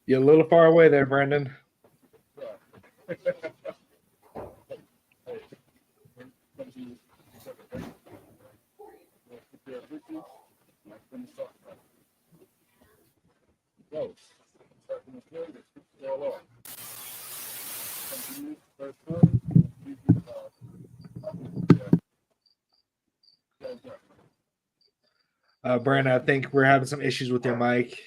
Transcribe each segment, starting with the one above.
You're a little far away there, Brendan. Brandon, I think we're having some issues with your mic.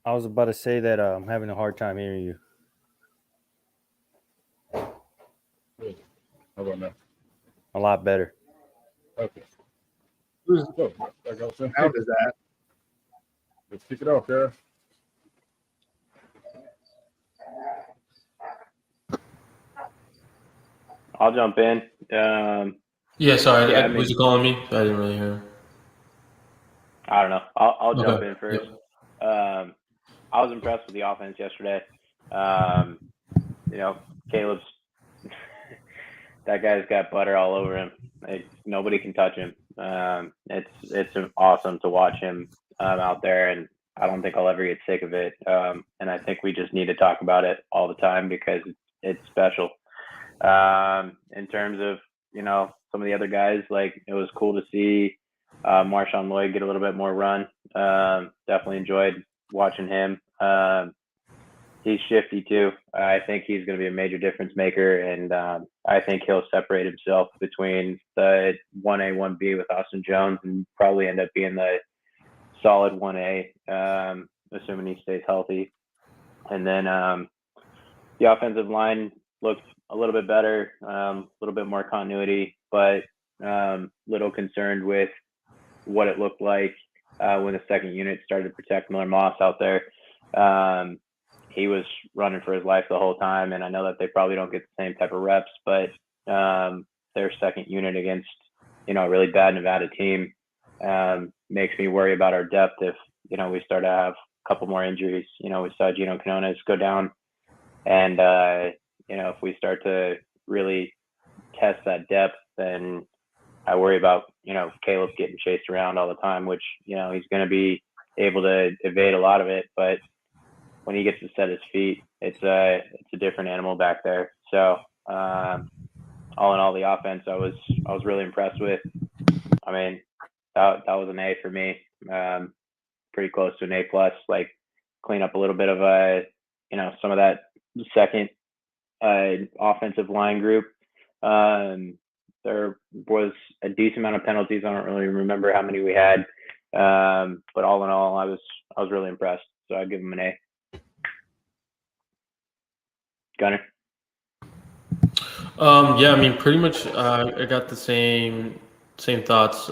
I was about to say that I'm having a hard time hearing you. How about now? A lot better. Okay. Whose So, like I was saying, sound is that? let's kick it off, guys. I'll jump in. Yeah, sorry. Yeah, I mean- was you calling me? I didn't really hear. I don't know. I'll Okay. jump in first. Yep. I was impressed with the offense yesterday. Caleb's that guy's got butter all over him. Nobody can touch him. It's awesome to watch him out there, and I don't think I'll ever get sick of it. And I think we just need to talk about it all the time because it's special. In terms of some of the other guys, like it was cool to see Marshawn Lloyd get a little bit more run. Definitely enjoyed watching him. He's shifty too. I think he's going to be a major difference maker, and I think he'll separate himself between the 1A, 1B with Austin Jones, and probably end up being the solid 1A, assuming he stays healthy. And then the offensive line looked a little bit better, a little bit more continuity, but little concerned with what it looked like when the second unit started to protect Miller Moss out there. He was running for his life the whole time, and I know that they probably don't get the same type of reps, but their second unit against a really bad Nevada team makes me worry about our depth if we start to have a couple more injuries. We saw Gino Canones go down, and if we start to really test that depth, then I worry about Caleb getting chased around all the time, which he's going to be able to evade a lot of it, but when he gets to set his feet, it's a different animal back there. So all in all, the offense I was really impressed with. I mean, that was an A for me, pretty close to an A plus. Like clean up a little bit of some of that second offensive line group. There was a decent amount of penalties. I don't really remember how many we had, but all in all, I was really impressed. So I'd give him an A. Gunner? Yeah, I mean, pretty much. I got the same thoughts.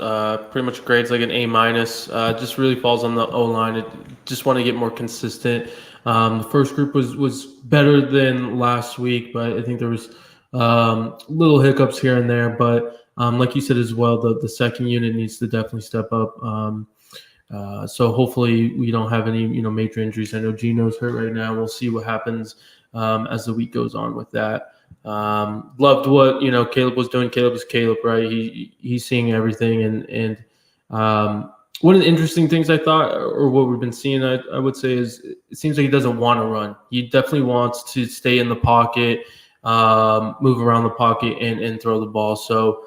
Pretty much grades like an A minus. Just really falls on the O line. Just want to get more consistent. The first group was better than last week, but I think there was little hiccups here and there. But like you said as well, the second unit needs to definitely step up. So hopefully we don't have any major injuries. I know Gino's hurt right now. We'll see what happens as the week goes on with that. Loved what Caleb was doing. Caleb is Caleb, right? He's seeing everything, and one of the interesting things I thought, or what we've been seeing, I would say, is it seems like he doesn't want to run. He definitely wants to stay in the pocket, move around the pocket, and throw the ball. So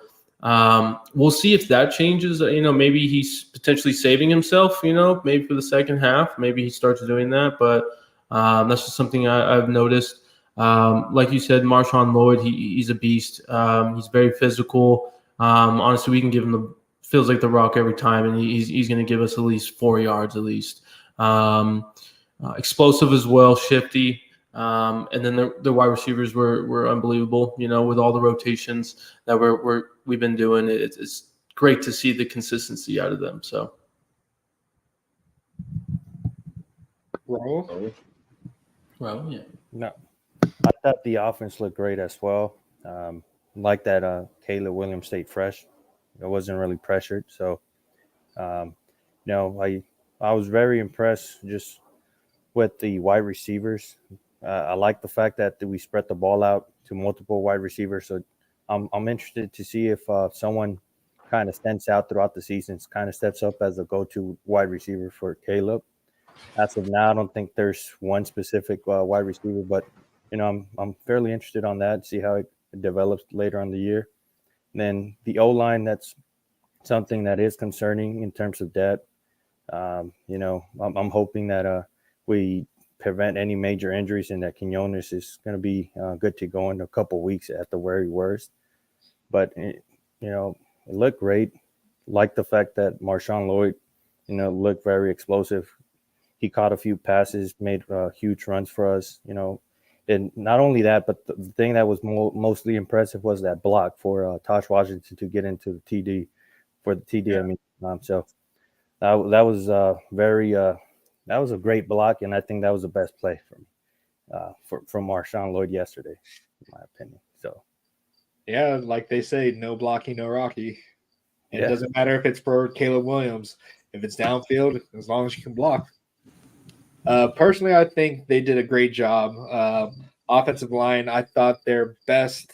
we'll see if that changes. Maybe he's potentially saving himself. Maybe for the second half, maybe he starts doing that. But that's just something I've noticed. Like you said, Marshawn Lloyd, he's a beast. He's very physical. Honestly, we can give him feels like the rock every time, and he's going to give us at least 4 yards at least. Explosive as well, shifty. And then the wide receivers were unbelievable. With all the rotations that we've been doing, it's great to see the consistency out of them. So, Roll. well, yeah. No, I thought the offense looked great as well. Like that Caleb Williams stayed fresh. It wasn't really pressured. So, I was very impressed just with the wide receivers. I like the fact that we spread the ball out to multiple wide receivers. So I'm interested to see if someone kind of stands out throughout the season. Kind of steps up as a go-to wide receiver for Caleb. As of now, I don't think there's one specific wide receiver, but I'm fairly interested on that. See how it develops later on the year. And then the O-line, that's something that is concerning in terms of depth. I'm hoping that we prevent any major injuries and that Quinones is going to be good to go in a couple weeks at the very worst. But it looked great. Like the fact that Marshawn Lloyd, looked very explosive. He caught a few passes, made huge runs for us, And not only that, but the thing that was mostly impressive was that block for Tosh Washington to get into the TD for the TD. Yeah. So that was that was a great block, and I think that was the best play from Marshawn Lloyd yesterday, in my opinion. So yeah, like they say, no blocking, no Rocky. And It doesn't matter if it's for Caleb Williams. If it's downfield, as long as you can block. Personally, I think they did a great job. Offensive line, I thought their best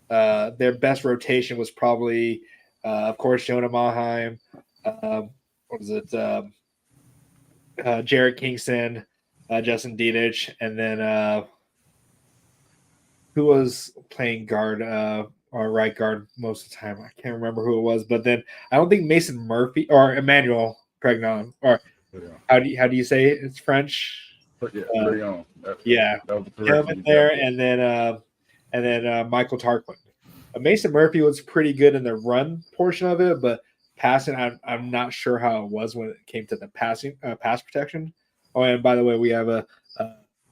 rotation was probably, of course, Jonah Maheim. What was it? Jared Kingston, Justin Dedich, and then who was playing guard or right guard most of the time? I can't remember who it was, but then I don't think Mason Murphy or Emmanuel Pregnon or how do you say it? It's French? Him in there, and then Michael Tarquin. Mason Murphy was pretty good in the run portion of it, but passing, I'm not sure how it was when it came to the pass protection. Oh, and by the way, we have a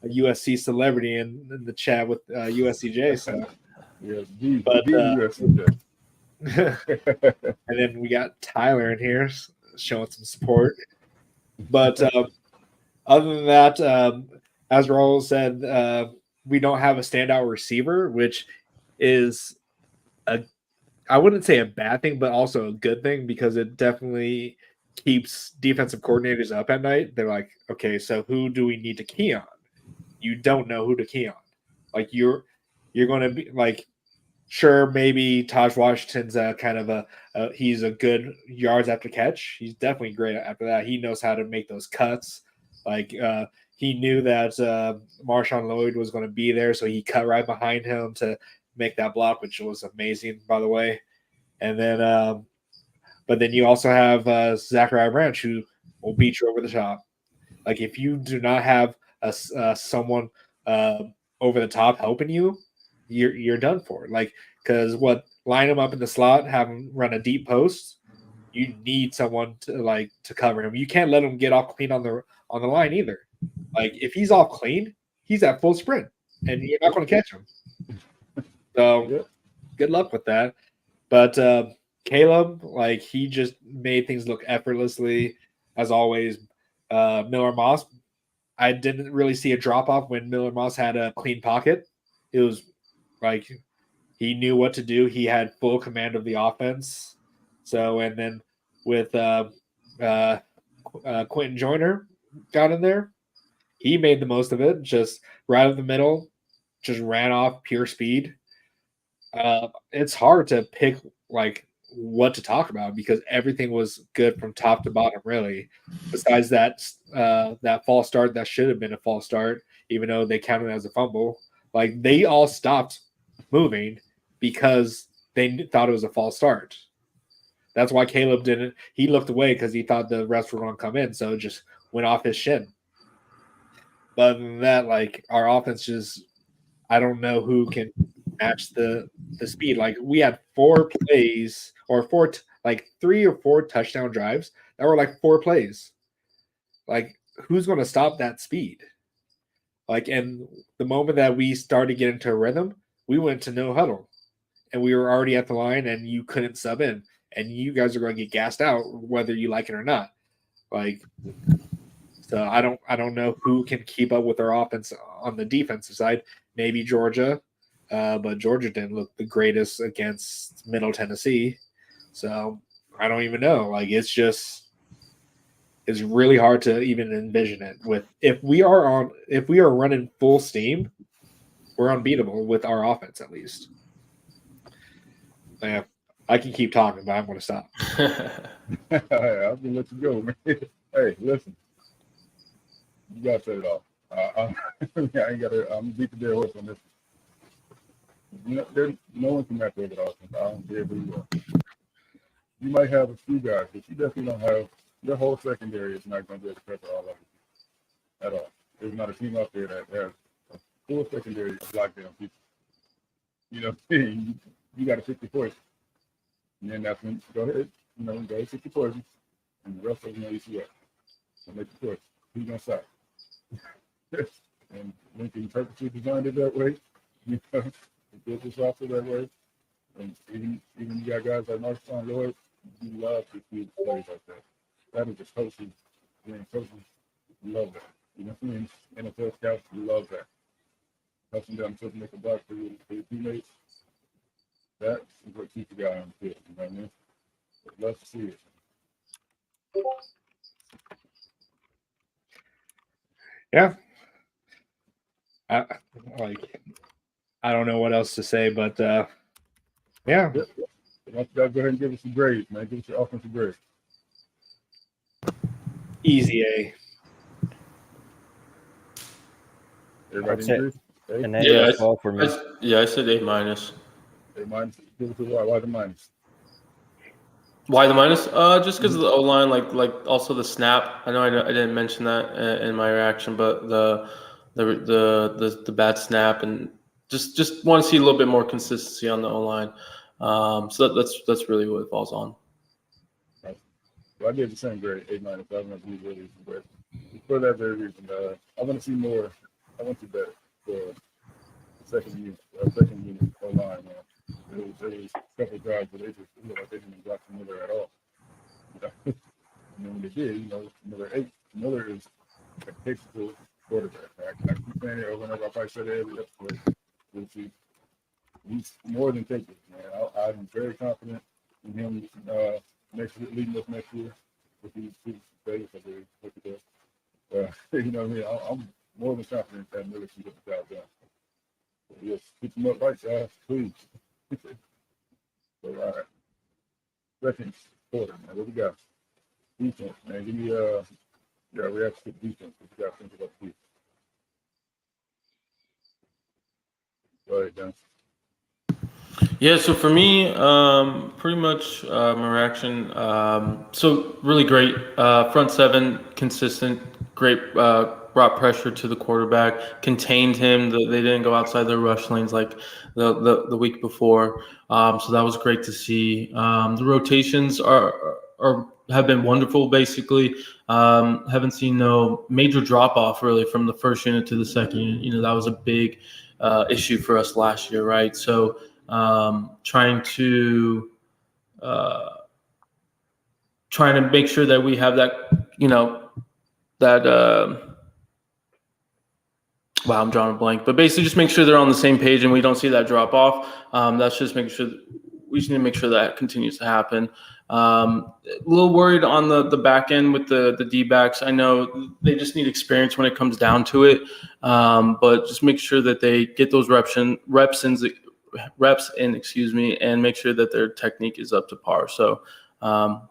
USC celebrity in the chat with USCJ. So, USCJ. And then we got Tyler in here showing some support. But other than that, as Raul said, we don't have a standout receiver, which is I wouldn't say a bad thing, but also a good thing because it definitely keeps defensive coordinators up at night. They're like, okay, so who do we need to key on? You don't know who to key on. Like you're going to be like, sure, maybe Taj Washington's kind of he's a good yards after catch. He's definitely great after that. He knows how to make those cuts. Like he knew that Marshawn Lloyd was going to be there, so he cut right behind him to make that block, which was amazing, by the way. And then, but then you also have Zachariah Branch, who will beat you over the top. Like if you do not have someone over the top helping you, you're done for. Like because line him up in the slot, have him run a deep post. You need someone to cover him. You can't let him get off clean on the line either. Like if he's off clean, he's at full sprint, and you're not going to catch him. So good luck with that. But Caleb, he just made things look effortlessly, as always. Miller Moss, I didn't really see a drop off when Miller Moss had a clean pocket. It was like he knew what to do. He had full command of the offense. So, and then with Quentin Joyner got in there, he made the most of it. Just right up the middle, just ran off pure speed. It's hard to pick what to talk about because everything was good from top to bottom, really. Besides that false start that should have been a false start, even though they counted it as a fumble. Like they all stopped moving because they thought it was a false start. That's why Caleb didn't. He looked away because he thought the refs were going to come in, so it just went off his shin. But other than that, our offense just, I don't know who can match the speed. Like we had 4 plays or 3 or 4 touchdown drives that were 4 plays. Like who's going to stop that speed? And the moment that we started getting to a rhythm, we went to no huddle, and we were already at the line, and you couldn't sub in, and you guys are going to get gassed out whether you like it or not. So I don't know who can keep up with our offense on the defensive side. Maybe Georgia. But Georgia didn't look the greatest against Middle Tennessee. So I don't even know. It's really hard to even envision it. If we are running full steam, we're unbeatable with our offense at least. Yeah. I can keep talking, but I'm going to stop. I'm gonna let you go, man. Hey, listen, you gotta set it off. I ain't gotta. I'm beat the dead horse on this. No one can match David Austin. I don't care who you are. You might have a few guys, but you definitely don't have. Your whole secondary is not going to be able to cover all of it at all. There's not a team out there that has a full secondary of lockdown people. You know, you got to pick your poison, and then that's when go ahead. Go ahead, pick your poison, and the rest of them know you see what. So make your choice. Who's gonna stop? And Lincoln purposely designed it that way. You know, it built this roster that way. And even you got guys like Marshawn Lloyd, you love to see plays like that. That is just coaching. Coaches love that. You know what I mean? NFL scouts love that. Touching down to make a block for your teammates. That is what keeps the guy on the field. You know what I mean? Love to see it. Yeah. I don't know what else to say, but yeah. Yep. Let's go ahead and give us some grades, man. Give us your offensive grade. Easy A. Everybody That's agree? A? And that Yeah, is all for me. I said A minus. A minus. Give us a Y. Why the minus? Why the minus? Just because of the O line, like also the snap. I know I didn't mention that in my reaction, but the bad snap and just want to see a little bit more consistency on the O line. So that's really what it falls on. Right. Well, I gave the same grade, A minus. I want to be really but for that very reason. I want to see more. I want to bet for the second unit O line. There was a couple of guys, but they just looked like they didn't block Miller at all. And then when they did, Miller is a capable quarterback. I keep saying it over and over. I probably said it every episode. He's more than capable, man. I'm very confident in him leading us next year with these Vegas. Look at that. You know what I mean? I'm more than confident that Miller can get the job done. So yes, keep him up right, guys, please. So, all right. Second quarter, man. What we got? Defense, man. Give me reaction to defense. What you got to think about the defense? Go ahead, Dan. Yeah, so for me, pretty much my reaction. So really great front seven, consistent, great brought pressure to the quarterback, contained him. They didn't go outside their rush lanes like the week before. So that was great to see. The rotations have been wonderful. Basically, haven't seen no major drop off really from the first unit to the second unit. That was a big issue for us last year, right? So. Trying to make sure that we have that, wow, I'm drawing a blank, but basically just make sure they're on the same page and we don't see that drop off. That's just making sure we just need to make sure that continues to happen. A little worried on the back end with the D-backs. I know they just need experience when it comes down to it, but just make sure that they get those reps in, and make sure that their technique is up to par. So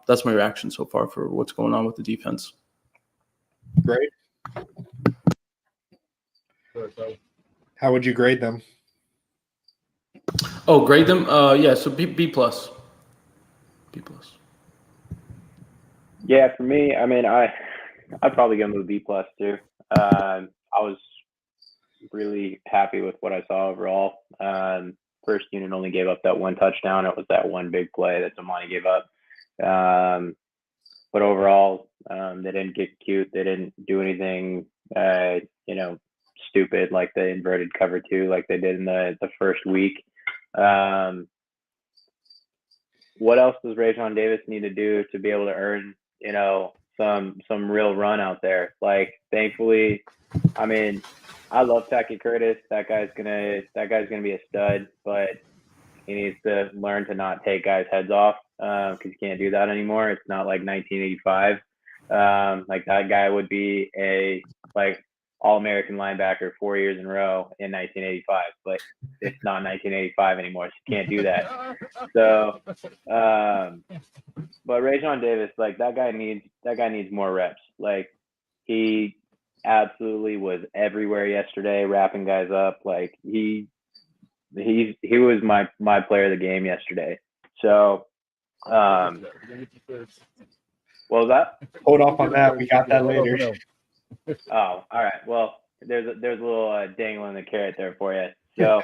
that's my reaction so far for what's going on with the defense. Great. How would you grade them? Oh, grade them? Yeah, so B plus. B plus. Yeah, for me, I mean, I'd probably give them a B plus too. I was really happy with what I saw overall. First unit only gave up that one touchdown. It was that one big play that Damani gave up. But overall, they didn't get cute. They didn't do anything, stupid like the inverted cover two, like they did in the first week. What else does Rajon Davis need to do to be able to earn, some real run out there? Like, thankfully, I mean, I love Taki Curtis. That guy's gonna be a stud, but he needs to learn to not take guys' heads off because you can't do that anymore. It's not like 1985. Like that guy would be all All-American linebacker 4 years in a row in 1985, but it's not 1985 anymore, so you can't do that. So, but Rajon Davis, like that guy needs more reps. Like he absolutely was everywhere yesterday, wrapping guys up. Like he was my player of the game yesterday. So, what was that? Hold off on that. We got that later. Oh, all right. Well, there's a little dangling the carrot there for you. So,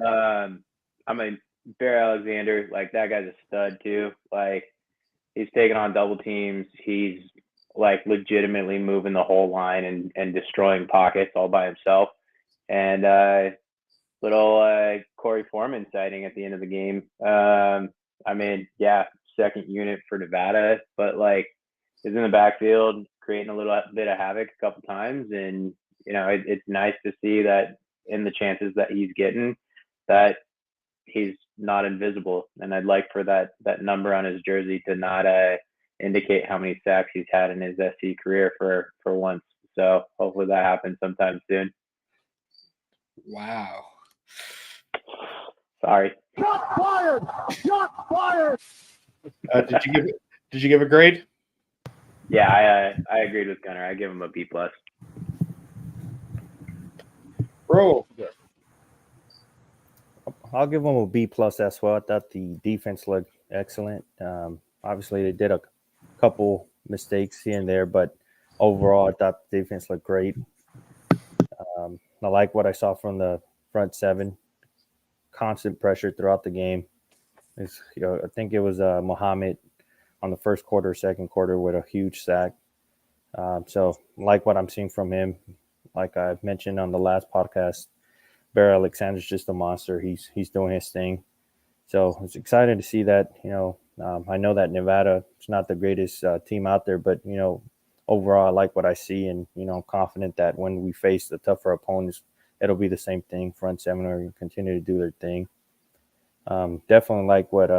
I mean, Bear Alexander, like that guy's a stud too. Like he's taking on double teams. He's like legitimately moving the whole line and destroying pockets all by himself. And little Corey Foreman sighting at the end of the game. I mean, yeah, second unit for Nevada, but like is in the backfield creating a little bit of havoc a couple times. And, you know, it's nice to see that in the chances that he's getting that he's not invisible. And I'd like for that number on his jersey to not indicate how many sacks he's had in his SC career for once. So hopefully that happens sometime soon. Wow. Sorry. Shot fired! Shot fired! Did you give a grade? Yeah, I agreed with Gunnar. I give him a B+. Bro. I'll give them a B+ as well. I thought the defense looked excellent. Obviously, they did a couple mistakes here and there, but overall, I thought the defense looked great. I like what I saw from the front seven. Constant pressure throughout the game. I think it was Muhammad on the first quarter, second quarter with a huge sack. So like what I'm seeing from him. Like I mentioned on the last podcast, Bear Alexander's just a monster. He's doing his thing. So it's exciting to see that. I know that Nevada is not the greatest team out there, but overall I like what I see, and I'm confident that when we face the tougher opponents, it'll be the same thing. Front seven are continue to do their thing. Definitely like what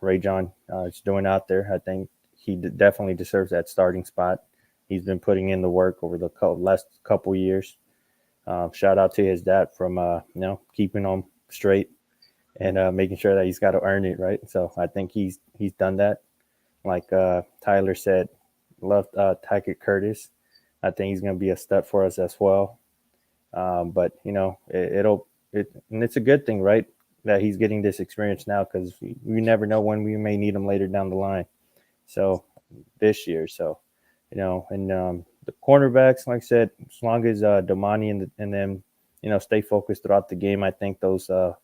Rajon is doing out there. I think he definitely deserves that starting spot. He's been putting in the work over the last couple years. Shout out to his dad from keeping him straight and making sure that he's got to earn it, right? So I think he's done that. Like Tyler said, love Tackett Curtis. I think he's going to be a stud for us as well. But it's a good thing, right, that he's getting this experience now, because we never know when we may need him later down the line. So this year, and the cornerbacks, like I said, as long as Damani and them, stay focused throughout the game, I think those are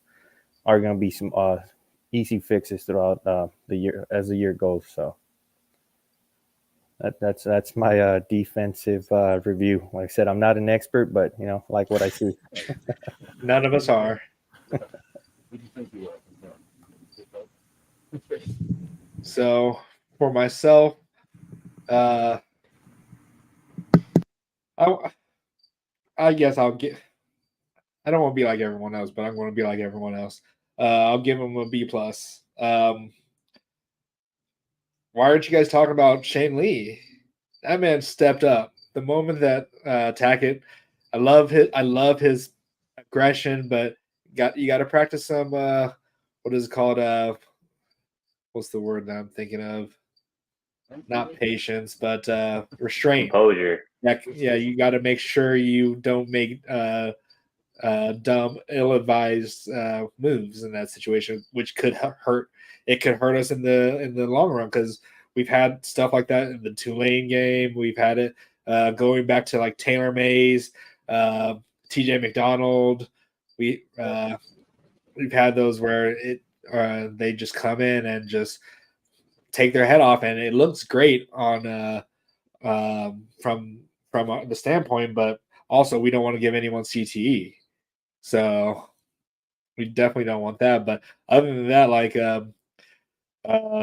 going to be some easy fixes throughout the year as the year goes. So that's my defensive review. Like I said, I'm not an expert, but like what I see. None of us are. So for myself, I guess I'll get. I don't want to be like everyone else, but I'm going to be like everyone else. I'll give him a B+. Why aren't you guys talking about Shane Lee? That man stepped up the moment that Tackett. I love his aggression, but you got to practice some. What is it called? What's the word that I'm thinking of? Not patience, but restraint. Composure. Yeah, you got to make sure you don't make dumb, ill-advised moves in that situation, which could hurt. It could hurt us in the long run, because we've had stuff like that in the Tulane game. We've had it going back to like Taylor Mays, TJ McDonald. We've had those where they just come in and just take their head off, and it looks great on from the standpoint, but also we don't want to give anyone CTE, so we definitely don't want that. But other than that, like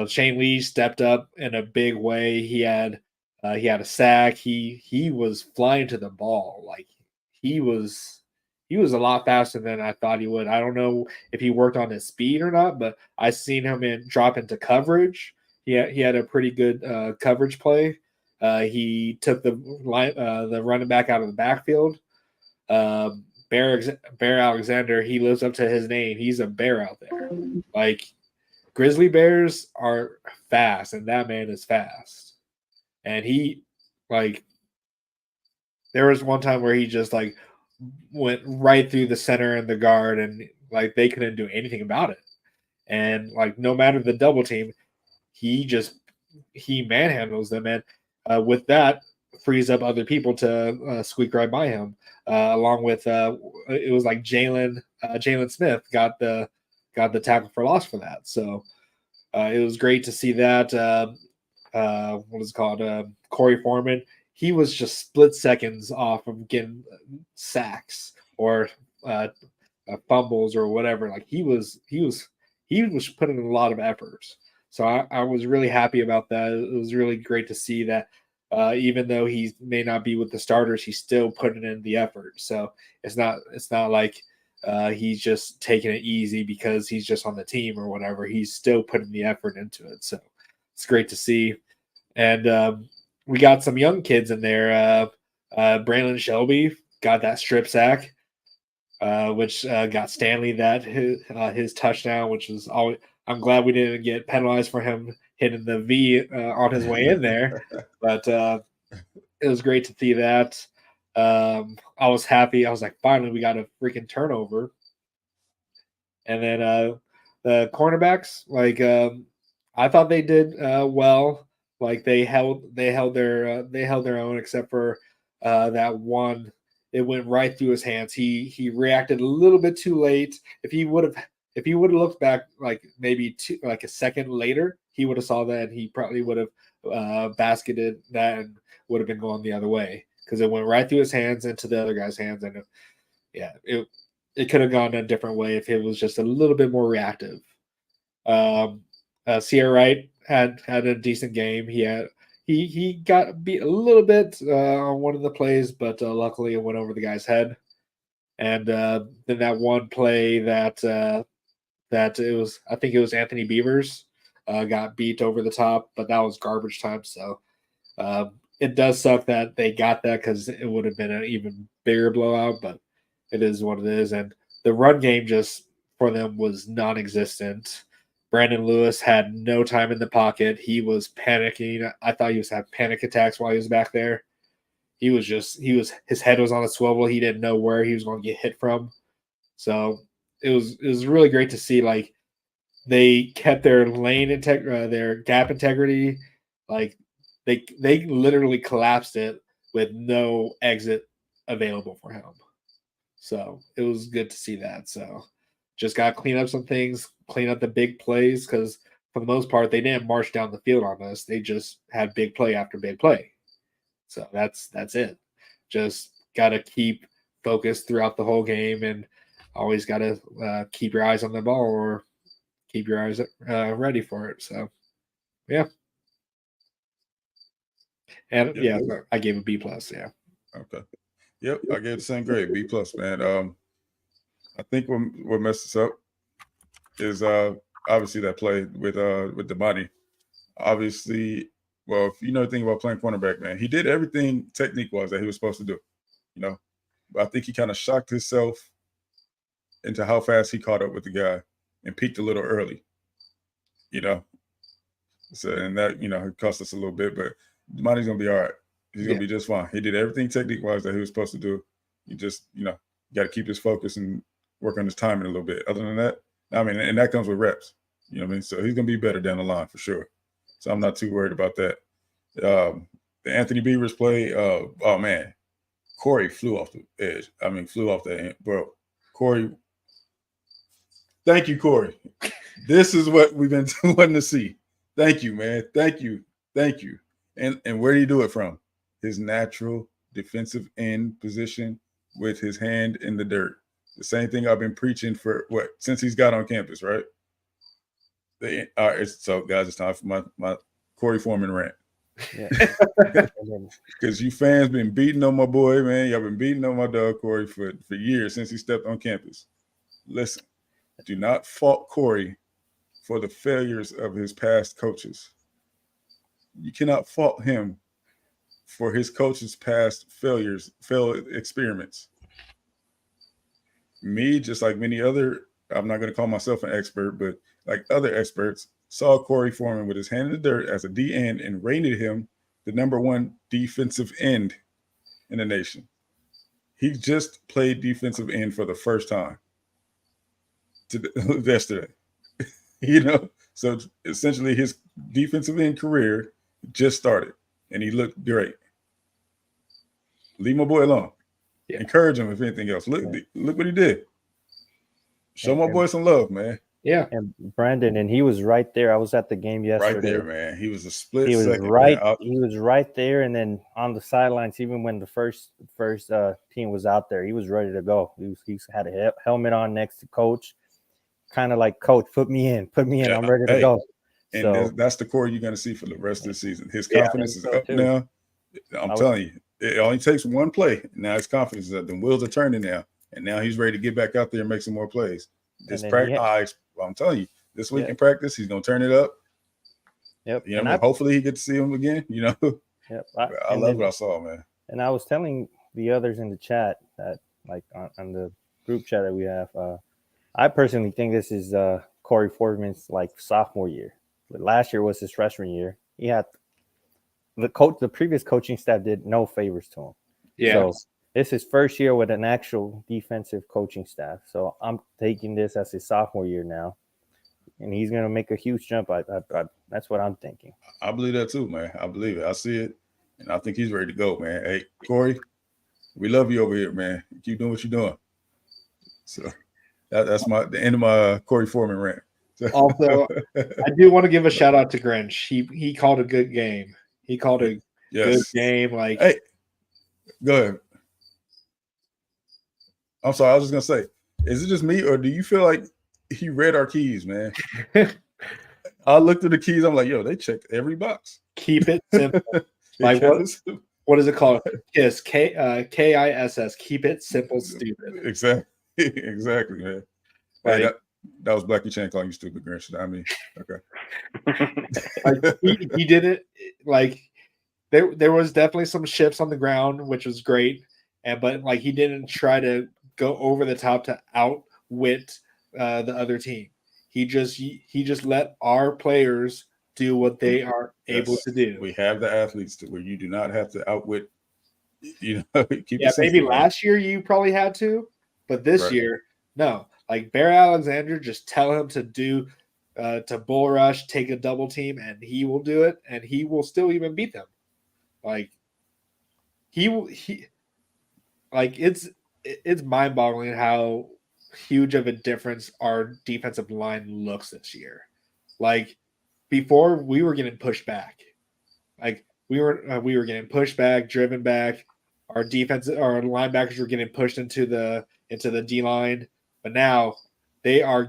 Shane Lee stepped up in a big way. He had a sack. He was flying to the ball. Like he was a lot faster than I thought he would. I don't know if he worked on his speed or not, but I seen him drop into coverage. He had a pretty good coverage play. He took the running back out of the backfield. Bear Alexander, he lives up to his name. He's a bear out there. Like grizzly bears are fast, and that man is fast. And he like there was one time where he just like went right through the center and the guard, and like they couldn't do anything about it. And like no matter the double team, he manhandles them, and with that frees up other people to squeak right by him. Along with it was like Jalen Smith got the tackle for loss for that. So it was great to see that. What is it called? Corey Foreman. He was just split seconds off of getting sacks or fumbles or whatever. Like he was putting in a lot of effort. So I was really happy about that. It was really great to see that even though he may not be with the starters, he's still putting in the effort. So it's not like he's just taking it easy because he's just on the team or whatever. He's still putting the effort into it. So it's great to see. And we got some young kids in there. Braylon Shelby got that strip sack, which got Stanley his touchdown, which was always. I'm glad we didn't get penalized for him hitting the V on his way in there, but it was great to see that. I was happy. I was like, finally, we got a freaking turnover. And then the cornerbacks, like I thought they did well. Like they held their own, except for that one. It went right through his hands. He reacted a little bit too late. If he would have looked back like maybe a second later, he would have saw that, and he probably would have basketed that and would have been going the other way because it went right through his hands into the other guy's hands. And it could have gone a different way if it was just a little bit more reactive. Sierra Wright had a decent game. He got beat a little bit on one of the plays, but luckily it went over the guy's head. And then that one play that it was, I think it was Anthony Beavers got beat over the top, but that was garbage time. So it does suck that they got that because it would have been an even bigger blowout, but it is what it is. And the run game just for them was non-existent. Brandon Lewis had no time in the pocket. He was panicking. I thought he was having panic attacks while he was back there. His head was on a swivel. He didn't know where he was going to get hit from. So it was really great to see. Like they kept their their gap integrity. Like they literally collapsed it with no exit available for him. So it was good to see that. So just got to clean up some things, clean up the big plays, because for the most part, they didn't march down the field on us. They just had big play after big play. So that's it. Just got to keep focused throughout the whole game, and always got to keep your eyes on the ball or keep your eyes ready for it. So, yeah. And I gave a B+. Yeah. Okay. Yep, I gave the same grade, B+, man. I think what messed us up is obviously that play with Damani. Obviously, well, if you know anything about playing cornerback, man, he did everything technique-wise that he was supposed to do, you know. But I think he kind of shocked himself into how fast he caught up with the guy and peaked a little early, you know. So, and that, you know, it cost us a little bit, but Damani's going to be all right. He's going to be just fine. He did everything technique-wise that he was supposed to do. You just, you know, got to keep his focus and work on his timing a little bit. Other than that, I mean, and that comes with reps. You know what I mean? So he's going to be better down the line for sure. So I'm not too worried about that. The Anthony Beavers play, oh, man. Corey flew off the edge. I mean, flew off the end. Bro, Corey, thank you, Corey. This is what we've been wanting to see. Thank you, man. Thank you. Thank you. And where do you do it from? His natural defensive end position with his hand in the dirt. The same thing I've been preaching for since he's got on campus, right? So guys, it's time for my Corey Foreman rant. Yeah. Because you fans been beating on my boy, man. Y'all been beating on my dog Corey for years since he stepped on campus. Listen, do not fault Corey for the failures of his past coaches. You cannot fault him for his coach's past failed experiments. me, just like many other, I'm not going to call myself an expert, but like other experts, saw Corey Foreman with his hand in the dirt as a D end and rated him the number 1 defensive end in the nation. He just played defensive end for the first time yesterday. So essentially his defensive end career just started, and he looked great. Leave my boy alone. Yeah. Encourage him, if anything else. Look what he did. Show my boy some love, man. Yeah. And Brandon, and he was right there. I was at the game yesterday. Right there, man. He was a split he was second. Right. He was right there, and then on the sidelines, even when the first team was out there, he was ready to go. He had a helmet on next to coach, kind of like, coach, put me in. Yeah, I'm ready to go. And so, that's the core you're going to see for the rest of the season. His confidence is up now. I'm telling you, it only takes one play. Now his confidence is up. The wheels are turning now, and now he's ready to get back out there and make some more plays. This practice, I'm telling you, this week in practice, he's going to turn it up. Yep. Hopefully he gets to see him again. Yep. I love what I saw, man. And I was telling the others in the chat that, like, on the group chat that we have, I personally think this is Corey Foreman's like sophomore year. Last year was his freshman year. He had the previous coaching staff did no favors to him. Yeah. So this is his first year with an actual defensive coaching staff. So I'm taking this as his sophomore year now, and he's going to make a huge jump. That's what I'm thinking. I believe that too, man. I believe it. I see it, and I think he's ready to go, man. Hey, Corey, we love you over here, man. Keep doing what you're doing. So that's the end of my Corey Foreman rant. Also, I do want to give a shout out to Grinch. He called a good game. He called a good game. Like, hey, go ahead. I'm sorry. I was just gonna say, is it just me, or do you feel like he read our keys, man? I looked at the keys. I'm like, yo, they checked every box. Keep it simple. Like what is it called? KISS. KISS. Keep it simple, stupid. Exactly, man. Like, hey, that was Blackie Chan calling you stupid, Grinch. I mean, okay. Like he did it. Like there was definitely some shifts on the ground, which was great, but like he didn't try to go over the top to outwit the other team. He just let our players do what they are able to do. We have the athletes where you do not have to outwit. Maybe last year you probably had to, but this year, no. Like Bear Alexander, just tell him to do to bull rush, take a double team, and he will do it, and he will still even beat them. Like he like it's mind boggling how huge of a difference our defensive line looks this year. Like before, we were getting pushed back. Like we were getting pushed back, driven back. Our linebackers were getting pushed into the D line. But now they are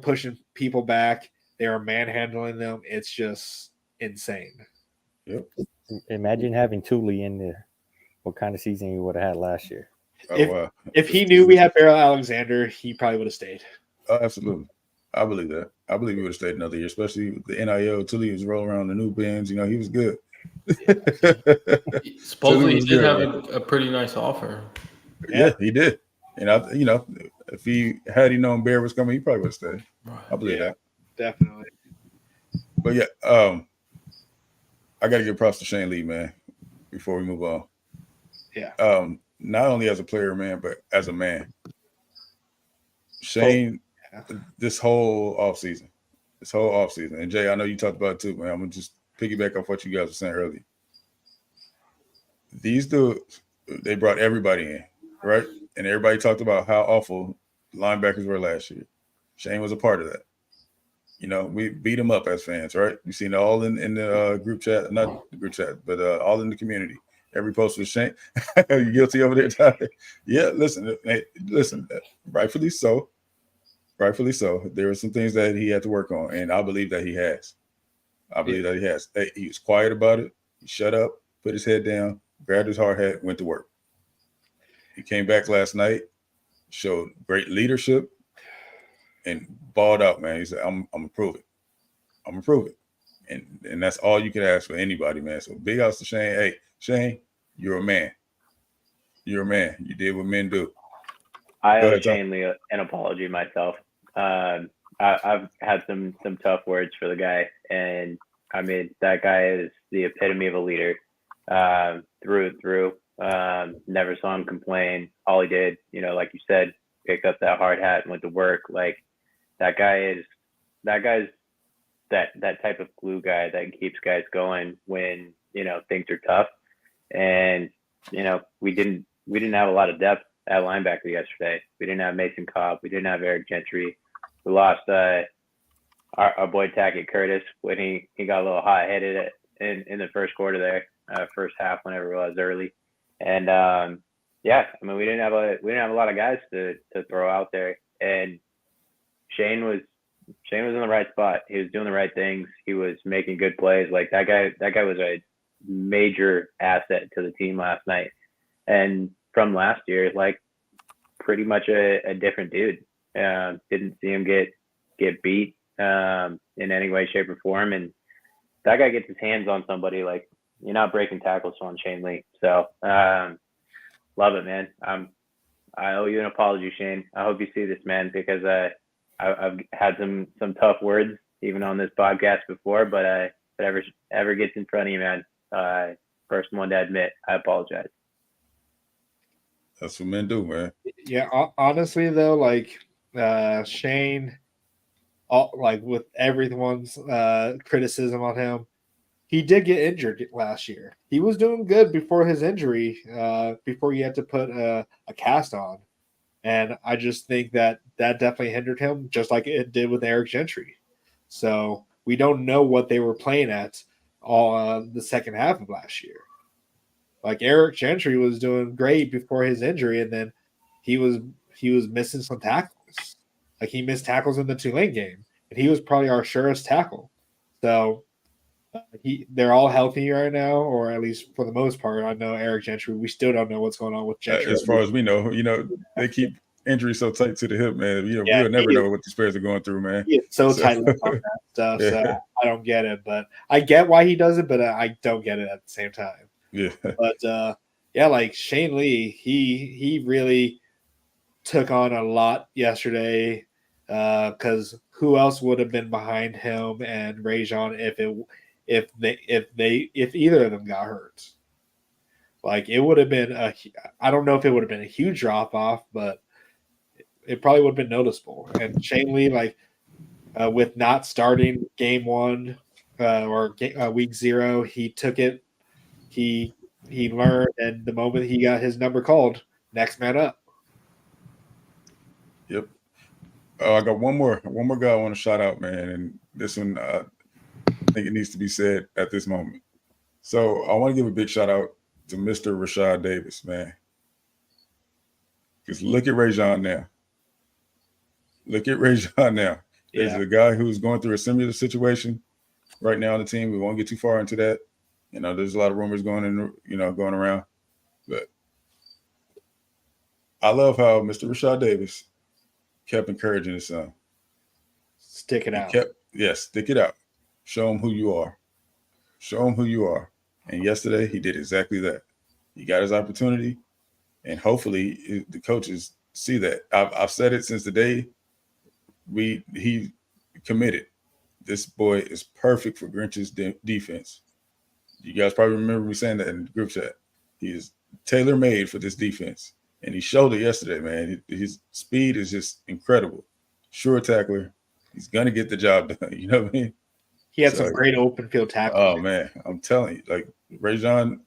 pushing people back. They are manhandling them. It's just insane. Yep. Imagine having Thule in there. What kind of season he would have had last year? If he knew we had Beryl Alexander, he probably would have stayed. Oh, absolutely. I believe that. I believe he would have stayed another year, especially with the NIL. Thule was rolling around the new bins. He was good. Supposedly he did have a pretty nice offer. Yeah, he did. And if he known Bear was coming, he probably would have stayed. I believe that. Definitely. But yeah, I got to give props to Shane Lee, man, before we move on. Yeah. Not only as a player, man, but as a man. Shane, this whole offseason, and Jay, I know you talked about it too, man. I'm going to just piggyback off what you guys were saying earlier. These dudes, they brought everybody in, right? And everybody talked about how awful linebackers were last year. Shane was a part of that. We beat him up as fans, right? You've seen it all in the group chat, not the group chat, but all in the community. Every post was Shane. You guilty over there, Tyler? Yeah, listen. Rightfully so. There were some things that he had to work on, and I believe that he has. Hey, he was quiet about it. He shut up, put his head down, grabbed his hard hat, went to work. He came back last night, showed great leadership, and balled out, man. He said, I'm gonna prove it. And that's all you can ask for anybody, man. So big ups to Shane. Hey, Shane, you're a man. You did what men do. I Go owe ahead, Tom. Shane Lee an apology myself. I've had some tough words for the guy, and I mean that guy is the epitome of a leader, through and through. Never saw him complain. All he did, like you said, picked up that hard hat and went to work. Like that guy's that type of glue guy that keeps guys going when things are tough. And we didn't have a lot of depth at linebacker yesterday. We didn't have Mason Cobb. We didn't have Eric Gentry. We lost our boy Tackett Curtis when he got a little hot headed in the first quarter there, first half, whenever it was early. And yeah, I mean we didn't have a lot of guys to throw out there. And Shane was in the right spot. He was doing the right things. He was making good plays. Like that guy was a major asset to the team last night. And from last year, like pretty much a different dude. Didn't see him get beat in any way, shape, or form. And that guy gets his hands on somebody, like you're not breaking tackles on Shane Lee. So love it, man. I owe you an apology, Shane. I hope you see this, man, because I've had some tough words even on this podcast before, but if it ever gets in front of you, man, first one to admit, I apologize. That's what men do, man. Yeah, honestly though, like Shane, like with everyone's criticism on him, he did get injured last year. He was doing good before his injury, before he had to put a cast on. And I just think that definitely hindered him, just like it did with Eric Gentry. So we don't know what they were playing at all the second half of last year. Like Eric Gentry was doing great before his injury, and then he was missing some tackles. Like he missed tackles in the Tulane game, and he was probably our surest tackle. So they're all healthy right now, or at least for the most part. I know Eric Gentry. We still don't know what's going on with Gentry. As far as we know, they keep injuries so tight to the hip, man. We'll never know what these players are going through, man. He is so tight on that stuff. Yeah. So I don't get it, but I get why he does it, but I don't get it at the same time. Yeah. But yeah, like Shane Lee, he really took on a lot yesterday, because who else would have been behind him and Rajon if either of them got hurt? Like it would have been I don't know if it would have been a huge drop off, but it probably would have been noticeable. And Shane Lee, like with not starting game one or week 0, he took it. He learned, and the moment he got his number called, next man up. Yep. I got one more guy I want to shout out, man, and this one I think it needs to be said at this moment. So I want to give a big shout out to Mr. Rashad Davis, man. Because look at Rajon now. Look at Rajon now. There's a guy who's going through a similar situation right now on the team. We won't get too far into that. There's a lot of rumors going around. But I love how Mr. Rashad Davis kept encouraging his son. Stick it out. Stick it out. Show him who you are. Show him who you are. And yesterday, he did exactly that. He got his opportunity, and hopefully the coaches see that. I've said it since the day he committed. This boy is perfect for Grinch's defense. You guys probably remember me saying that in the group chat. He is tailor-made for this defense, and he showed it yesterday, man. His speed is just incredible. Sure tackler. He's going to get the job done. You know what I mean? He had some great open field tackles. Oh, man. I'm telling you, like Rajon,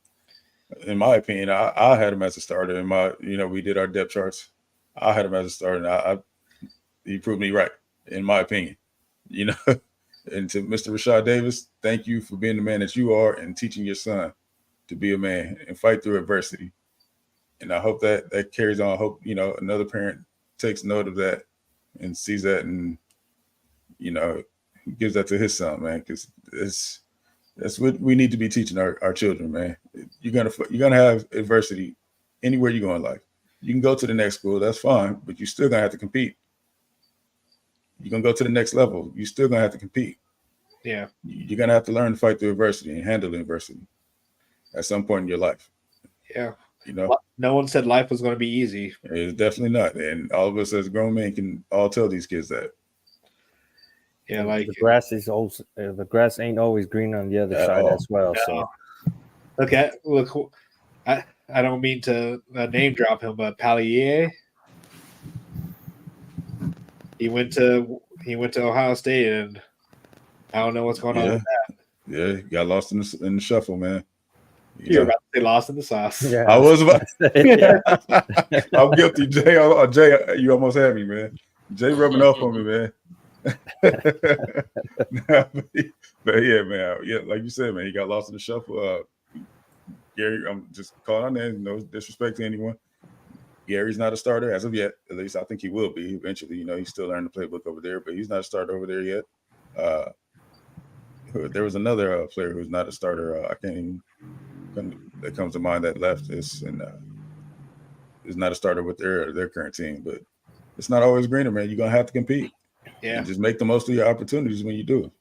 in my opinion, I had him as a starter. We did our depth charts. I had him as a starter, and he proved me right, in my opinion. And to Mr. Rashad Davis, thank you for being the man that you are and teaching your son to be a man and fight through adversity. And I hope that carries on. I hope, another parent takes note of that and sees that and, gives that to his son, man, because that's what we need to be teaching our children, man. You're gonna have adversity anywhere you go in life. You can go to the next school, that's fine, but you're still gonna have to compete. You're gonna go to the next level, you're still gonna have to compete. Yeah. You're gonna have to learn to fight through adversity and handle adversity at some point in your life. Yeah. You know, no one said life was going to be easy. it's definitely not. And all of us as grown men can all tell these kids that. Yeah, like the grass ain't always green on the other side as well. No. So look, I don't mean to name drop him, but Pallier, he went to Ohio State, and I don't know what's going on with that. Yeah, he got lost in the shuffle, man. You're about to say lost in the sauce. yeah, I was about to say, I'm guilty, Jay. Jay, you almost had me, man. Jay rubbing off on me, man. But yeah, man. Yeah, like you said, man, he got lost in the shuffle. Gary, I'm just calling on that. No disrespect to anyone. Gary's not a starter as of yet. At least I think he will be eventually. You know, he's still learning the playbook over there, but he's not a starter over there yet. There was another player who's not a starter. I can't even that comes to mind that left is not a starter with their current team. But it's not always greener, man. You're gonna have to compete. Yeah, and just make the most of your opportunities when you do it.